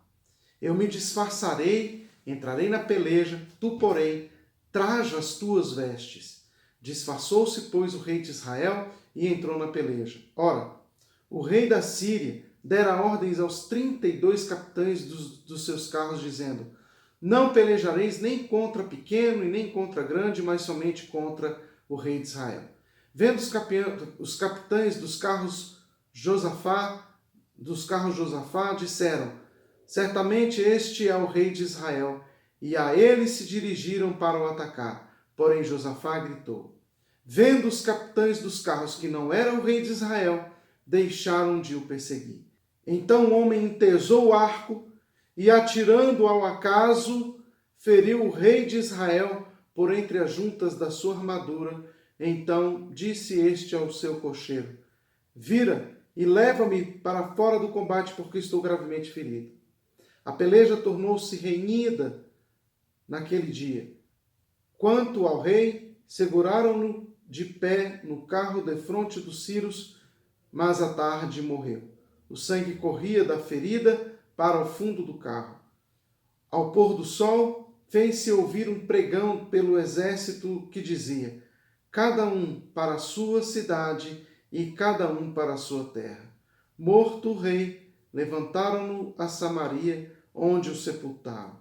eu me disfarçarei, entrarei na peleja, tu, porém, traja as tuas vestes. Disfarçou-se, pois, o rei de Israel e entrou na peleja. Ora, o rei da Síria dera ordens aos 32 capitães dos seus carros, dizendo, não pelejareis nem contra pequeno e nem contra grande, mas somente contra o rei de Israel. Vendo os capitães dos carros Josafá, disseram, certamente este é o rei de Israel, e a ele se dirigiram para o atacar. Porém Josafá gritou. Vendo os capitães dos carros que não era o rei de Israel, deixaram de o perseguir. Então o homem entesou o arco e, atirando ao acaso, feriu o rei de Israel por entre as juntas da sua armadura. Então disse este ao seu cocheiro: Vira e leva-me para fora do combate, porque estou gravemente ferido. A peleja tornou-se renhida naquele dia. Quanto ao rei, seguraram-no de pé no carro defronte dos ciros, mas à tarde morreu. O sangue corria da ferida para o fundo do carro. Ao pôr do sol, fez-se ouvir um pregão pelo exército que dizia: cada um para a sua cidade e cada um para a sua terra. Morto o rei, levantaram-no a Samaria, onde o sepultaram.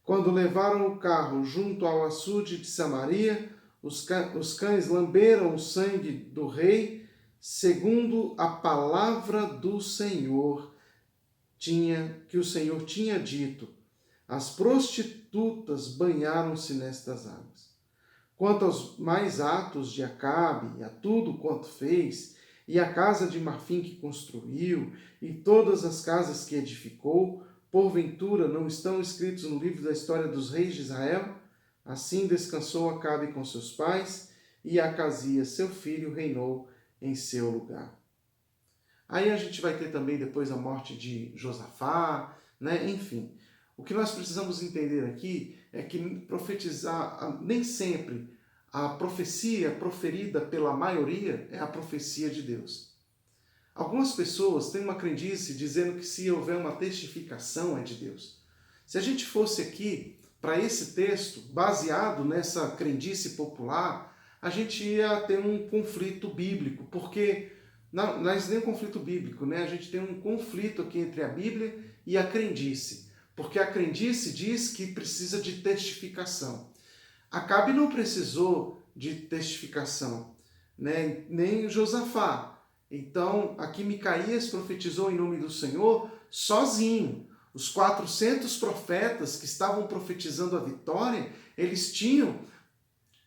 Quando levaram o carro junto ao açude de Samaria, os cães lamberam o sangue do rei, segundo a palavra do Senhor que o Senhor tinha dito. As prostitutas banharam-se nestas águas. Quanto aos mais atos de Acabe, a tudo quanto fez, e a casa de marfim que construiu, e todas as casas que edificou, porventura não estão escritos no livro da história dos reis de Israel? Assim descansou Acabe com seus pais, e Acasias, seu filho, reinou em seu lugar. Aí a gente vai ter também depois a morte de Josafá, né? Enfim. O que nós precisamos entender aqui é que profetizar, nem sempre a profecia proferida pela maioria é a profecia de Deus. Algumas pessoas têm uma crendice dizendo que se houver uma testificação é de Deus. Se a gente fosse aqui para esse texto, baseado nessa crendice popular, a gente ia ter um conflito bíblico, porque não é nem um conflito bíblico, né? A gente tem um conflito aqui entre a Bíblia e a crendice. Porque a crendice diz que precisa de testificação. Acabe não precisou de testificação, né? Nem Josafá. Então, aqui Micaías profetizou em nome do Senhor sozinho. Os 400 profetas que estavam profetizando a vitória, eles tinham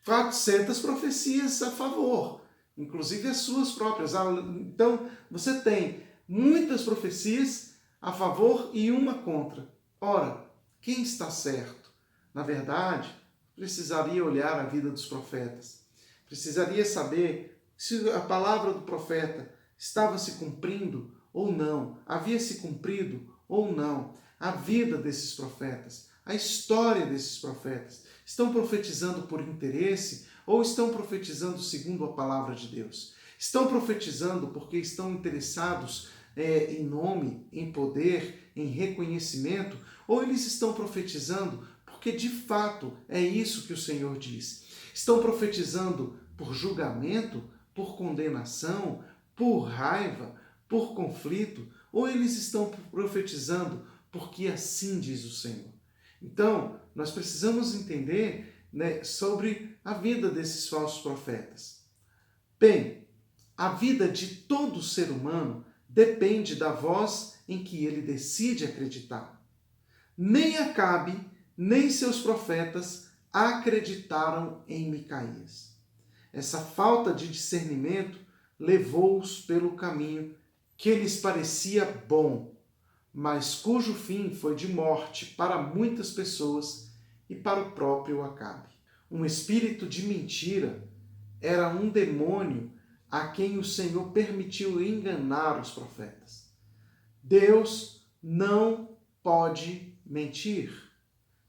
400 profecias a favor, inclusive as suas próprias. Então, você tem muitas profecias a favor e uma contra. Ora, quem está certo? Na verdade, precisaria olhar a vida dos profetas. Precisaria saber se a palavra do profeta estava se cumprindo ou não. Havia se cumprido ou não. A vida desses profetas, a história desses profetas. Estão profetizando por interesse ou estão profetizando segundo a palavra de Deus? Estão profetizando porque estão interessados em nome, em poder, em reconhecimento, ou eles estão profetizando porque de fato é isso que o Senhor diz? Estão profetizando por julgamento, por condenação, por raiva, por conflito, ou eles estão profetizando porque assim diz o Senhor? Então, nós precisamos entender, né, sobre a vida desses falsos profetas. Bem, a vida de todo ser humano depende da voz em que ele decide acreditar. Nem Acabe, nem seus profetas acreditaram em Micaías. Essa falta de discernimento levou-os pelo caminho que lhes parecia bom, mas cujo fim foi de morte para muitas pessoas e para o próprio Acabe. Um espírito de mentira era um demônio a quem o Senhor permitiu enganar os profetas. Deus não pode mentir.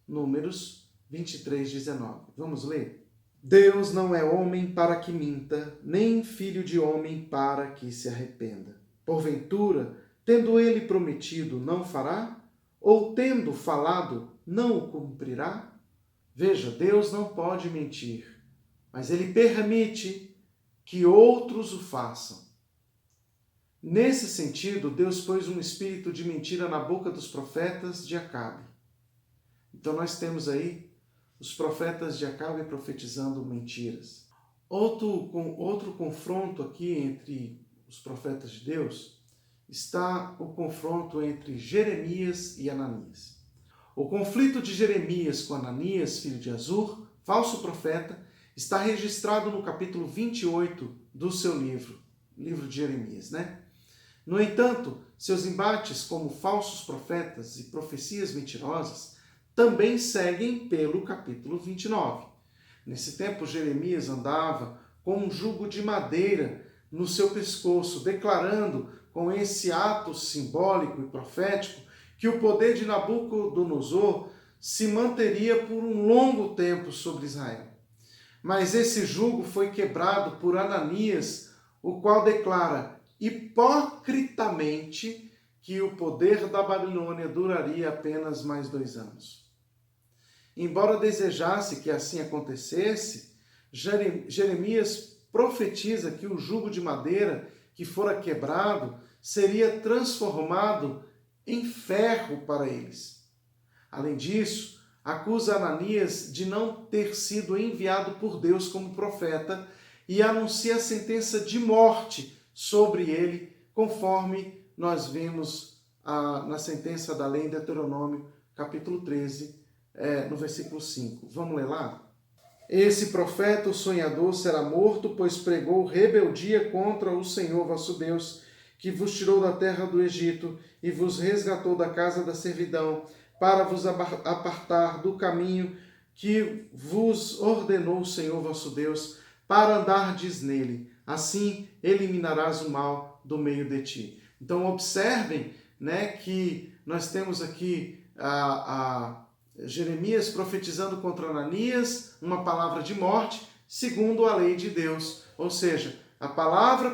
Números 23, 19. Vamos ler? Deus não é homem para que minta, nem filho de homem para que se arrependa. Porventura, tendo ele prometido, não fará? Ou tendo falado, não o cumprirá? Veja, Deus não pode mentir, mas ele permite que outros o façam. Nesse sentido, Deus pôs um espírito de mentira na boca dos profetas de Acabe. Então nós temos aí os profetas de Acabe profetizando mentiras. Outro confronto aqui entre os profetas de Deus está o confronto entre Jeremias e Ananias. O conflito de Jeremias com Ananias, filho de Azur, falso profeta, está registrado no capítulo 28 do seu livro de Jeremias, né? No entanto, seus embates como falsos profetas e profecias mentirosas também seguem pelo capítulo 29. Nesse tempo, Jeremias andava com um jugo de madeira no seu pescoço, declarando com esse ato simbólico e profético que o poder de Nabucodonosor se manteria por um longo tempo sobre Israel. Mas esse jugo foi quebrado por Ananias, o qual declara hipocritamente que o poder da Babilônia duraria apenas mais 2 anos. Embora desejasse que assim acontecesse, Jeremias profetiza que o jugo de madeira que fora quebrado seria transformado em ferro para eles. Além disso, acusa Ananias de não ter sido enviado por Deus como profeta e anuncia a sentença de morte sobre ele, conforme nós vemos na sentença da lei em Deuteronômio, capítulo 13, no versículo 5. Vamos ler lá? Esse profeta, o sonhador, será morto, pois pregou rebeldia contra o Senhor vosso Deus, que vos tirou da terra do Egito e vos resgatou da casa da servidão, para vos apartar do caminho que vos ordenou o Senhor vosso Deus, para andardes nele. Assim eliminarás o mal do meio de ti. Então observem, né, que nós temos aqui Jeremias profetizando contra Ananias uma palavra de morte, segundo a lei de Deus. Ou seja, a palavra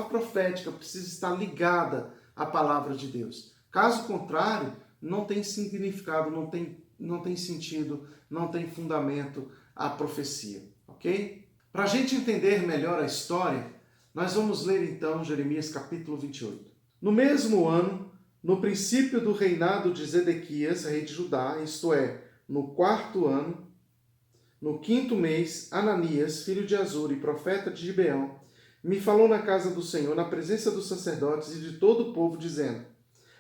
profética precisa estar ligada à palavra de Deus. Caso contrário, não tem significado, não tem sentido, não tem fundamento a profecia, ok? Para a gente entender melhor a história, nós vamos ler então Jeremias capítulo 28. No mesmo ano, no princípio do reinado de Zedequias, rei de Judá, isto é, no 4º ano, no 5º mês, Ananias, filho de Azur e profeta de Gibeão, me falou na casa do Senhor, na presença dos sacerdotes e de todo o povo, dizendo: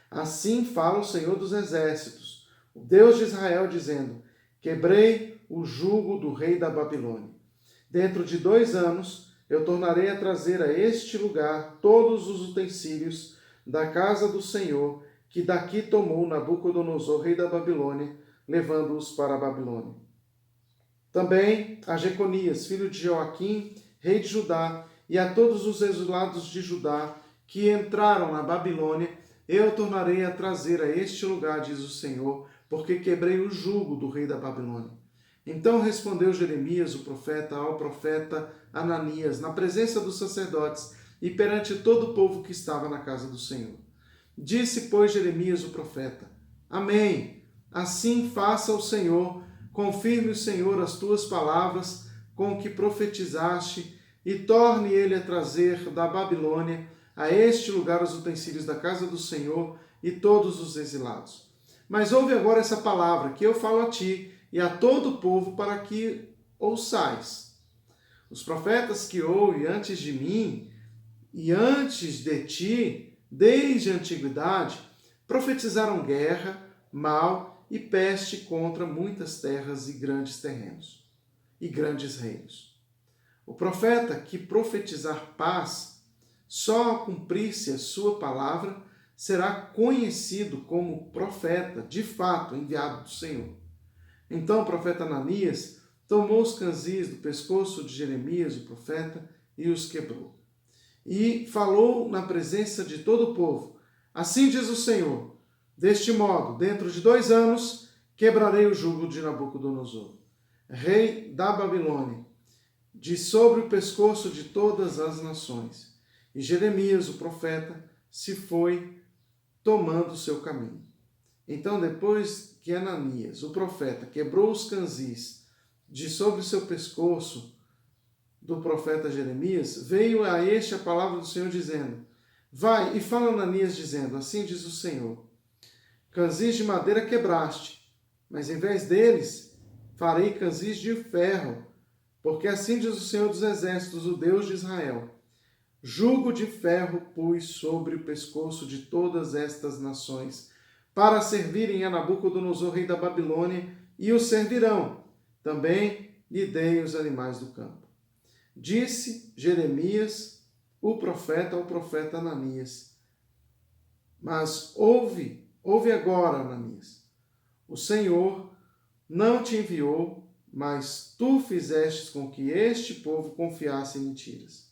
assim fala o Senhor dos exércitos, o Deus de Israel, dizendo: quebrei o jugo do rei da Babilônia. Dentro de 2 anos, eu tornarei a trazer a este lugar todos os utensílios da casa do Senhor, que daqui tomou Nabucodonosor, rei da Babilônia, levando-os para a Babilônia. Também a Jeconias, filho de Joaquim, rei de Judá, e a todos os exilados de Judá que entraram na Babilônia, eu tornarei a trazer a este lugar, diz o Senhor, porque quebrei o jugo do rei da Babilônia. Então respondeu Jeremias, o profeta, ao profeta Ananias, na presença dos sacerdotes e perante todo o povo que estava na casa do Senhor. Disse, pois, Jeremias, o profeta: amém. Assim faça o Senhor, confirme o Senhor as tuas palavras com que profetizaste, e torne ele a trazer da Babilônia a este lugar os utensílios da casa do Senhor e todos os exilados. Mas ouve agora essa palavra que eu falo a ti e a todo o povo, para que ouçais. Os profetas que houve antes de mim e antes de ti, desde a antiguidade, profetizaram guerra, mal e peste contra muitas terras e grandes terrenos e grandes reinos. O profeta que profetizar paz, só ao cumprir-se a sua palavra, será conhecido como profeta, de fato, enviado do Senhor. Então o profeta Ananias tomou os canzis do pescoço de Jeremias, o profeta, e os quebrou. E falou na presença de todo o povo: assim diz o Senhor, deste modo, dentro de 2 anos, quebrarei o jugo de Nabucodonosor, rei da Babilônia, de sobre o pescoço de todas as nações. E Jeremias, o profeta, se foi tomando o seu caminho. Então, depois que Ananias, o profeta, quebrou os canzis de sobre o seu pescoço do profeta Jeremias, veio a este a palavra do Senhor dizendo: vai e fala a Ananias dizendo: assim diz o Senhor, canzis de madeira quebraste, mas em vez deles farei canzis de ferro, porque assim diz o Senhor dos exércitos, o Deus de Israel: jugo de ferro pus sobre o pescoço de todas estas nações, para servirem a Nabucodonosor, rei da Babilônia, e o servirão. Também lhe dei os animais do campo. Disse Jeremias, o profeta, ao profeta Ananias: mas ouve agora, Ananias. O Senhor não te enviou, mas tu fizestes com que este povo confiasse em mentiras.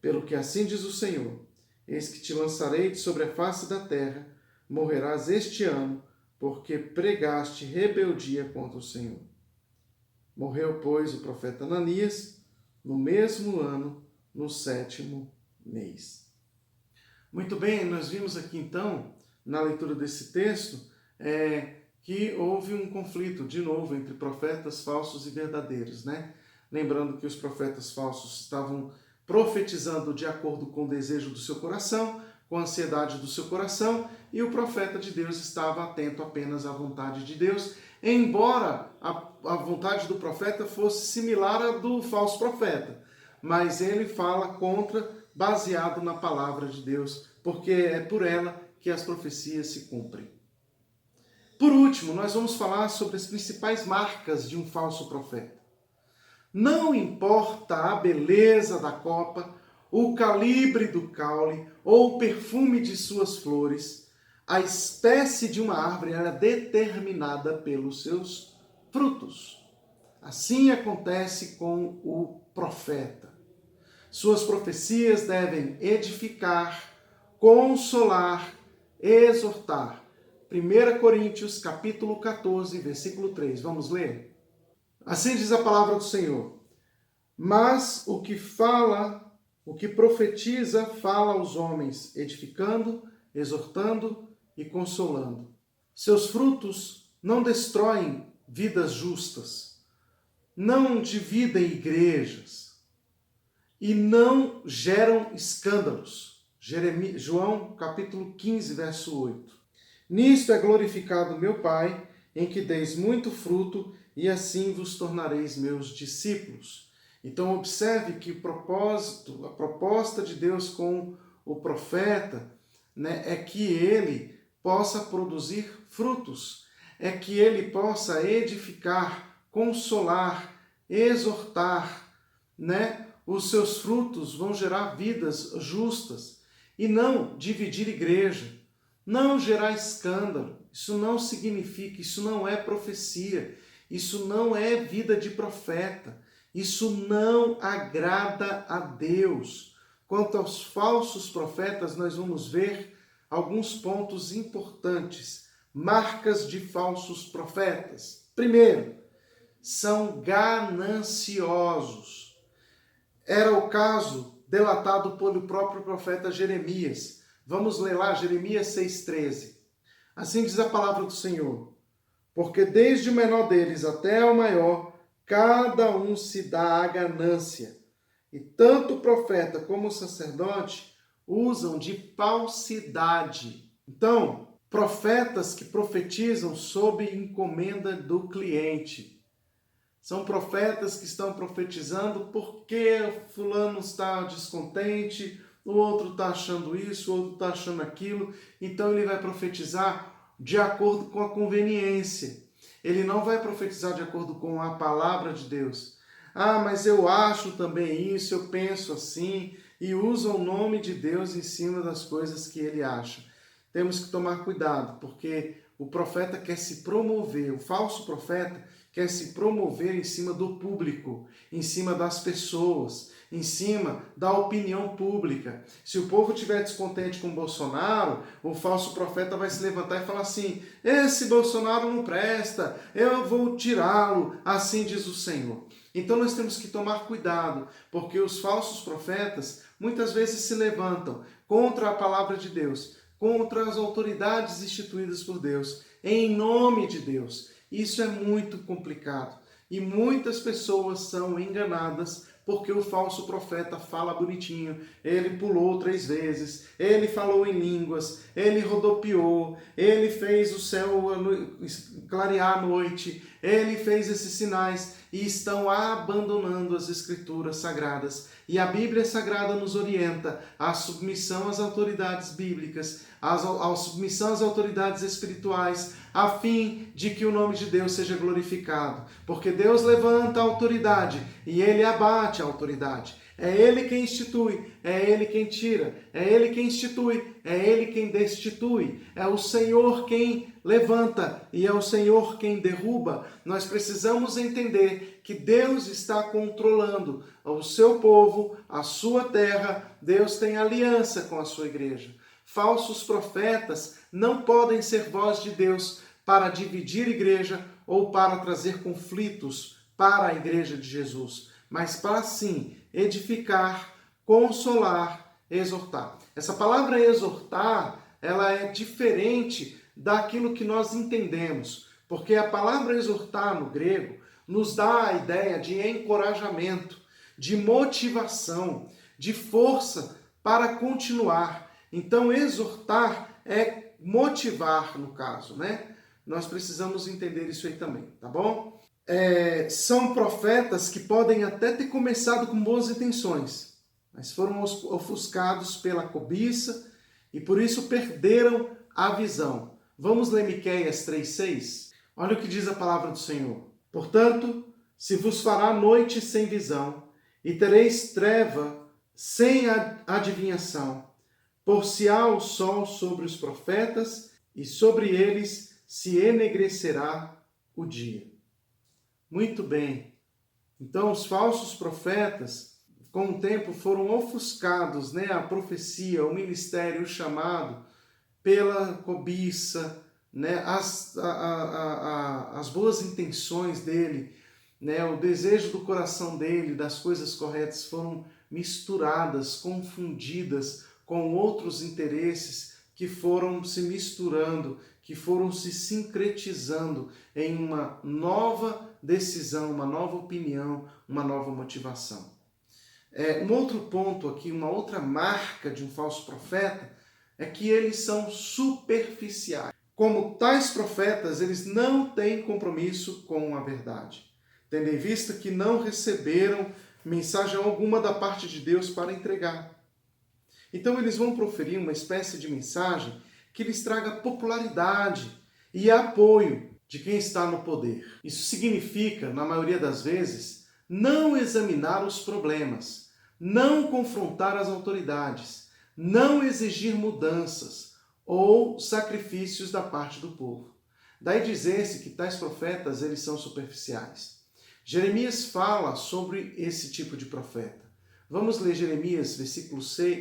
Pelo que assim diz o Senhor: eis que te lançarei de sobre a face da terra, morrerás este ano, porque pregaste rebeldia contra o Senhor. Morreu, pois, o profeta Ananias, no mesmo ano, no 7º mês. Muito bem, nós vimos aqui então, na leitura desse texto, que houve um conflito, de novo, entre profetas falsos e verdadeiros, né? Lembrando que os profetas falsos estavam profetizando de acordo com o desejo do seu coração, com a ansiedade do seu coração, e o profeta de Deus estava atento apenas à vontade de Deus, embora a vontade do profeta fosse similar à do falso profeta, mas ele fala baseado na palavra de Deus, porque é por ela que as profecias se cumprem. Por último, nós vamos falar sobre as principais marcas de um falso profeta. Não importa a beleza da copa, o calibre do caule ou o perfume de suas flores, a espécie de uma árvore era determinada pelos seus frutos. Assim acontece com o profeta. Suas profecias devem edificar, consolar, exortar. 1 Coríntios, capítulo 14, versículo 3. Vamos ler? Assim diz a palavra do Senhor: mas o que profetiza, fala aos homens, edificando, exortando e consolando. Seus frutos não destroem vidas justas, não dividem igrejas e não geram escândalos. João capítulo 15, verso 8. Nisto é glorificado meu Pai, em que deis muito fruto, e assim vos tornareis meus discípulos. Então observe que a proposta de Deus com o profeta, né, é que ele possa produzir frutos, é que ele possa edificar, consolar, exortar, né? Os seus frutos vão gerar vidas justas e não dividir igreja, não gerar escândalo. Isso não significa, isso não é profecia, isso não é vida de profeta, isso não agrada a Deus. Quanto aos falsos profetas, nós vamos ver alguns pontos importantes, marcas de falsos profetas. Primeiro, são gananciosos. Era o caso delatado pelo próprio profeta Jeremias. Vamos ler lá, Jeremias 6,13. Assim diz a palavra do Senhor: porque desde o menor deles até o maior, cada um se dá à ganância. E tanto o profeta como o sacerdote usam de falsidade. Então, profetas que profetizam sob encomenda do cliente. São profetas que estão profetizando porque fulano está descontente, o outro está achando isso, o outro está achando aquilo. Então ele vai profetizar de acordo com a conveniência. Ele não vai profetizar de acordo com a palavra de Deus. Ah, mas eu acho também isso, eu penso assim, e usa o nome de Deus em cima das coisas que ele acha. Temos que tomar cuidado, porque o profeta quer se promover, o falso profeta quer se promover em cima do público, em cima das pessoas, em cima da opinião pública. Se o povo estiver descontente com Bolsonaro, o falso profeta vai se levantar e falar assim: esse Bolsonaro não presta, eu vou tirá-lo, assim diz o Senhor. Então nós temos que tomar cuidado, porque os falsos profetas muitas vezes se levantam contra a palavra de Deus, contra as autoridades instituídas por Deus, em nome de Deus. Isso é muito complicado e muitas pessoas são enganadas porque o falso profeta fala bonitinho, ele pulou 3 vezes, ele falou em línguas, ele rodopiou, ele fez o céu clarear à noite, ele fez esses sinais. e estão abandonando as Escrituras Sagradas. E a Bíblia Sagrada nos orienta à submissão às autoridades bíblicas, à submissão às autoridades espirituais, a fim de que o nome de Deus seja glorificado. Porque Deus levanta a autoridade e Ele abate a autoridade. É Ele quem institui, é Ele quem tira, é Ele quem institui, é Ele quem destitui. É o Senhor quem levanta e é o Senhor quem derruba. Nós precisamos entender que Deus está controlando o seu povo, a sua terra. Deus tem aliança com a sua igreja. Falsos profetas não podem ser voz de Deus para dividir a igreja ou para trazer conflitos para a igreja de Jesus, mas para sim edificar, consolar, exortar. Essa palavra exortar, ela é diferente daquilo que nós entendemos, porque a palavra exortar no grego nos dá a ideia de encorajamento, de motivação, de força para continuar. Então, exortar é motivar, no caso, né? Nós precisamos entender isso aí também, tá bom? São profetas que podem até ter começado com boas intenções, mas foram ofuscados pela cobiça e por isso perderam a visão. Vamos ler Miqueias 3,6? Olha o que diz a palavra do Senhor. Portanto, se vos fará noite sem visão, e tereis treva sem adivinhação, por-se-á o sol sobre os profetas, e sobre eles se enegrecerá o dia. Muito bem. Então, os falsos profetas, com o tempo, foram ofuscados, né? A profecia, o ministério, o chamado, pela cobiça, né? As boas intenções dele, né? O desejo do coração dele, das coisas corretas, foram misturadas, confundidas com outros interesses que foram se misturando, que foram se sincretizando em uma nova decisão, uma nova opinião, uma nova motivação. Um outro ponto aqui, uma outra marca de um falso profeta, é que eles são superficiais. Como tais profetas, eles não têm compromisso com a verdade, tendo em vista que não receberam mensagem alguma da parte de Deus para entregar. Então eles vão proferir uma espécie de mensagem que lhes traga popularidade e apoio de quem está no poder. Isso significa, na maioria das vezes, não examinar os problemas, não confrontar as autoridades, não exigir mudanças ou sacrifícios da parte do povo. Daí dizer-se que tais profetas eles são superficiais. Jeremias fala sobre esse tipo de profeta. Vamos ler Jeremias,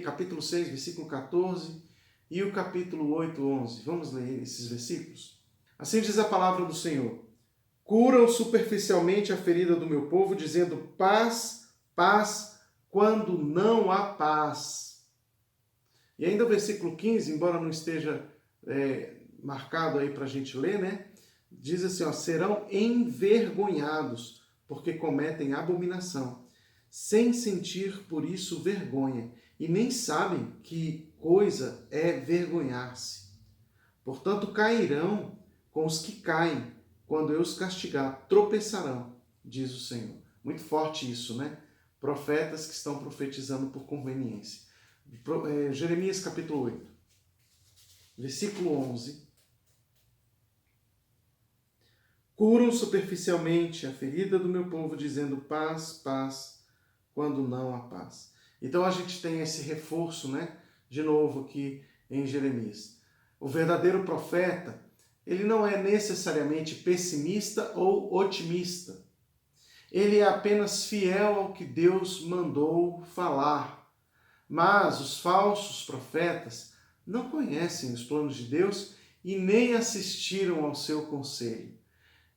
capítulo 6, versículo 14 e o capítulo 8, 11. Vamos ler esses versículos? Assim diz a palavra do Senhor. Curam superficialmente a ferida do meu povo, dizendo paz, paz, quando não há paz. E ainda o versículo 15, embora não esteja marcado aí para a gente ler, né? Diz assim, ó, serão envergonhados, porque cometem abominação, sem sentir por isso vergonha, e nem sabem que coisa é vergonhar-se. Portanto, cairão com os que caem, quando eu os castigar, tropeçarão, diz o Senhor. Muito forte isso, né? Profetas que estão profetizando por conveniência. Jeremias capítulo 8, versículo 11. Curam superficialmente a ferida do meu povo, dizendo paz, paz, quando não há paz. Então a gente tem esse reforço, né? De novo aqui em Jeremias. O verdadeiro profeta, ele não é necessariamente pessimista ou otimista. Ele é apenas fiel ao que Deus mandou falar. Mas os falsos profetas não conhecem os planos de Deus e nem assistiram ao seu conselho.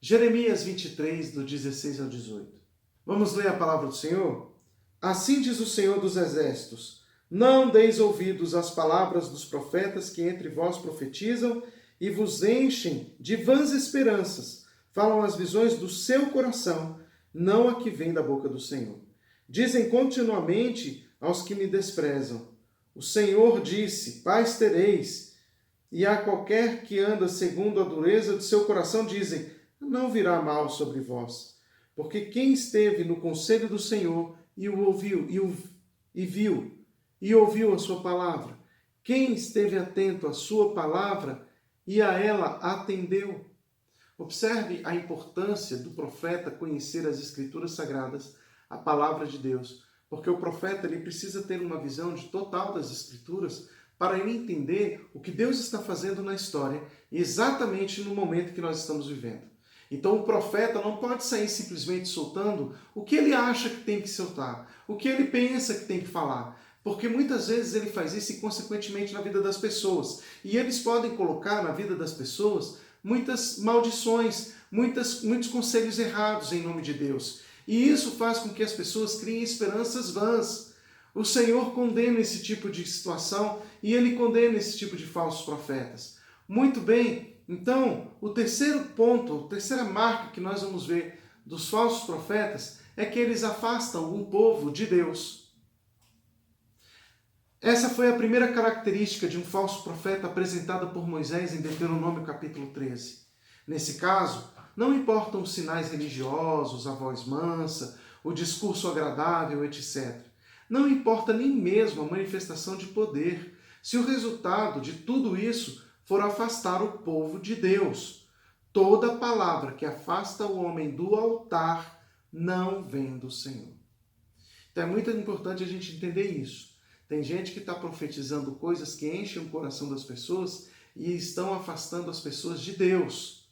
Jeremias 23, do 16 ao 18. Vamos ler a palavra do Senhor? Assim diz o Senhor dos Exércitos, não deis ouvidos às palavras dos profetas que entre vós profetizam e vos enchem de vãs esperanças, falam as visões do seu coração, não a que vem da boca do Senhor. Dizem continuamente aos que me desprezam, o Senhor disse, paz tereis, e a qualquer que anda segundo a dureza de seu coração dizem, não virá mal sobre vós. Porque quem esteve no conselho do Senhor e o ouviu, e viu, e ouviu a sua palavra? Quem esteve atento à sua palavra e a ela atendeu? Observe a importância do profeta conhecer as Escrituras Sagradas, a palavra de Deus, porque o profeta ele precisa ter uma visão de total das Escrituras para ele entender o que Deus está fazendo na história, exatamente no momento que nós estamos vivendo. Então o profeta não pode sair simplesmente soltando o que ele acha que tem que soltar, o que ele pensa que tem que falar, porque muitas vezes ele faz isso e consequentemente na vida das pessoas. E eles podem colocar na vida das pessoas muitas maldições, muitos conselhos errados em nome de Deus. E isso faz com que as pessoas criem esperanças vãs. O Senhor condena esse tipo de situação e ele condena esse tipo de falsos profetas. Muito bem, então o terceiro ponto, a terceira marca que nós vamos ver dos falsos profetas é que eles afastam o povo de Deus. Essa foi a primeira característica de um falso profeta apresentada por Moisés em Deuteronômio capítulo 13. Nesse caso, não importam os sinais religiosos, a voz mansa, o discurso agradável, etc. Não importa nem mesmo a manifestação de poder, se o resultado de tudo isso for afastar o povo de Deus. Toda palavra que afasta o homem do altar não vem do Senhor. Então é muito importante a gente entender isso. Tem gente que está profetizando coisas que enchem o coração das pessoas e estão afastando as pessoas de Deus.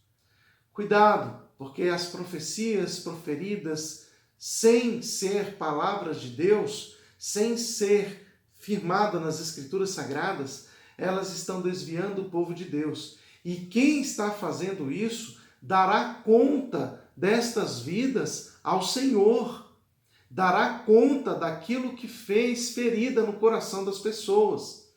Cuidado, porque as profecias proferidas sem ser palavras de Deus, sem ser firmada nas Escrituras Sagradas, elas estão desviando o povo de Deus. E quem está fazendo isso dará conta destas vidas ao Senhor. Dará conta daquilo que fez ferida no coração das pessoas.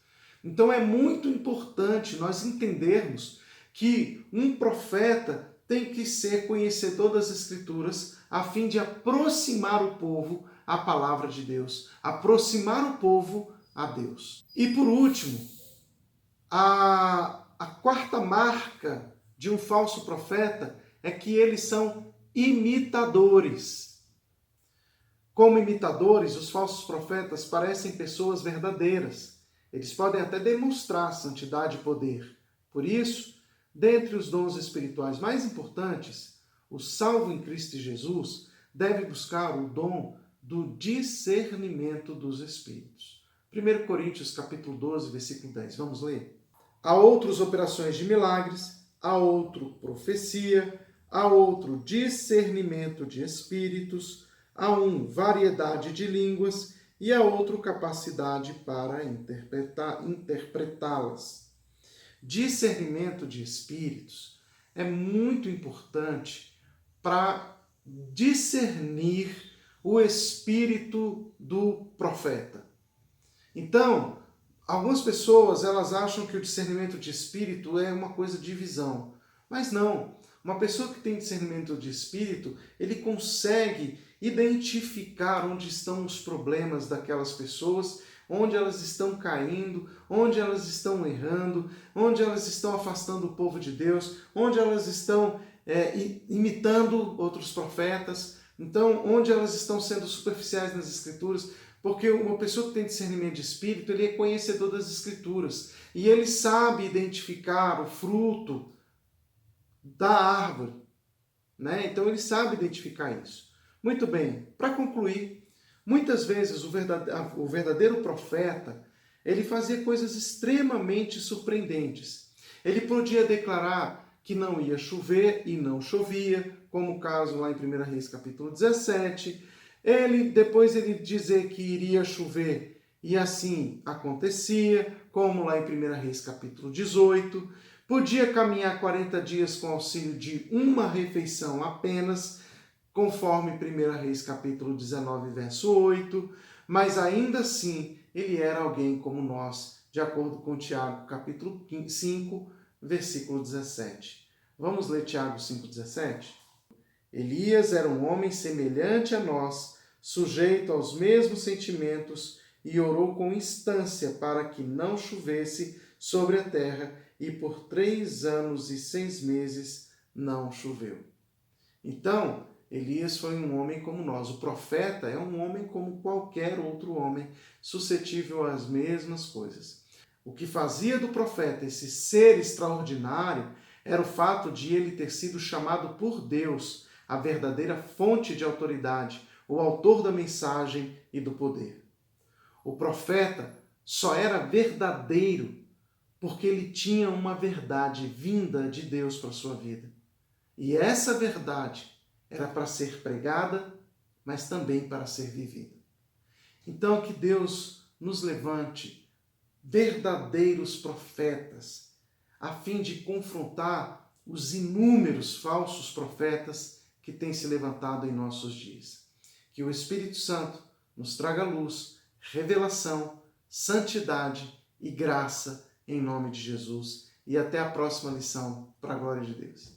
Então é muito importante nós entendermos que um profeta tem que ser conhecedor das Escrituras a fim de aproximar o povo à palavra de Deus, aproximar o povo a Deus. E por último, a quarta marca de um falso profeta é que eles são imitadores. Como imitadores, os falsos profetas parecem pessoas verdadeiras. Eles podem até demonstrar santidade e poder. Por isso, dentre os dons espirituais mais importantes, o salvo em Cristo Jesus deve buscar o dom do discernimento dos espíritos. 1 Coríntios capítulo 12, versículo 10. Vamos ler? Há outras operações de milagres, há outro profecia, há outro discernimento de espíritos, há um variedade de línguas e há outro capacidade para interpretá-las. Discernimento de espíritos é muito importante para discernir o espírito do profeta. Então, algumas pessoas elas acham que o discernimento de espírito é uma coisa de visão, mas não. Uma pessoa que tem discernimento de espírito, ele consegue identificar onde estão os problemas daquelas pessoas, onde elas estão caindo, onde elas estão errando, onde elas estão afastando o povo de Deus, onde elas estão imitando outros profetas, então onde elas estão sendo superficiais nas Escrituras, porque uma pessoa que tem discernimento de espírito, ele é conhecedor das Escrituras e ele sabe identificar o fruto da árvore, né? Então ele sabe identificar isso. Muito bem, para concluir, muitas vezes o verdadeiro profeta, ele fazia coisas extremamente surpreendentes. Ele podia declarar que não ia chover e não chovia, como o caso lá em 1 Reis capítulo 17. Depois ele dizer que iria chover e assim acontecia, como lá em 1 Reis capítulo 18. Podia caminhar 40 dias com auxílio de uma refeição apenas, conforme 1 Reis capítulo 19, verso 8, mas ainda assim ele era alguém como nós, de acordo com Tiago capítulo 5, versículo 17. Vamos ler Tiago 5,17? Elias era um homem semelhante a nós, sujeito aos mesmos sentimentos, e orou com instância para que não chovesse sobre a terra, e por 3 anos e 6 meses não choveu. Então, Elias foi um homem como nós. O profeta é um homem como qualquer outro homem, suscetível às mesmas coisas. O que fazia do profeta esse ser extraordinário era o fato de ele ter sido chamado por Deus, a verdadeira fonte de autoridade, o autor da mensagem e do poder. O profeta só era verdadeiro porque ele tinha uma verdade vinda de Deus para a sua vida. E essa verdade era para ser pregada, mas também para ser vivida. Então, que Deus nos levante verdadeiros profetas, a fim de confrontar os inúmeros falsos profetas que têm se levantado em nossos dias. Que o Espírito Santo nos traga luz, revelação, santidade e graça em nome de Jesus. E até a próxima lição, para a glória de Deus.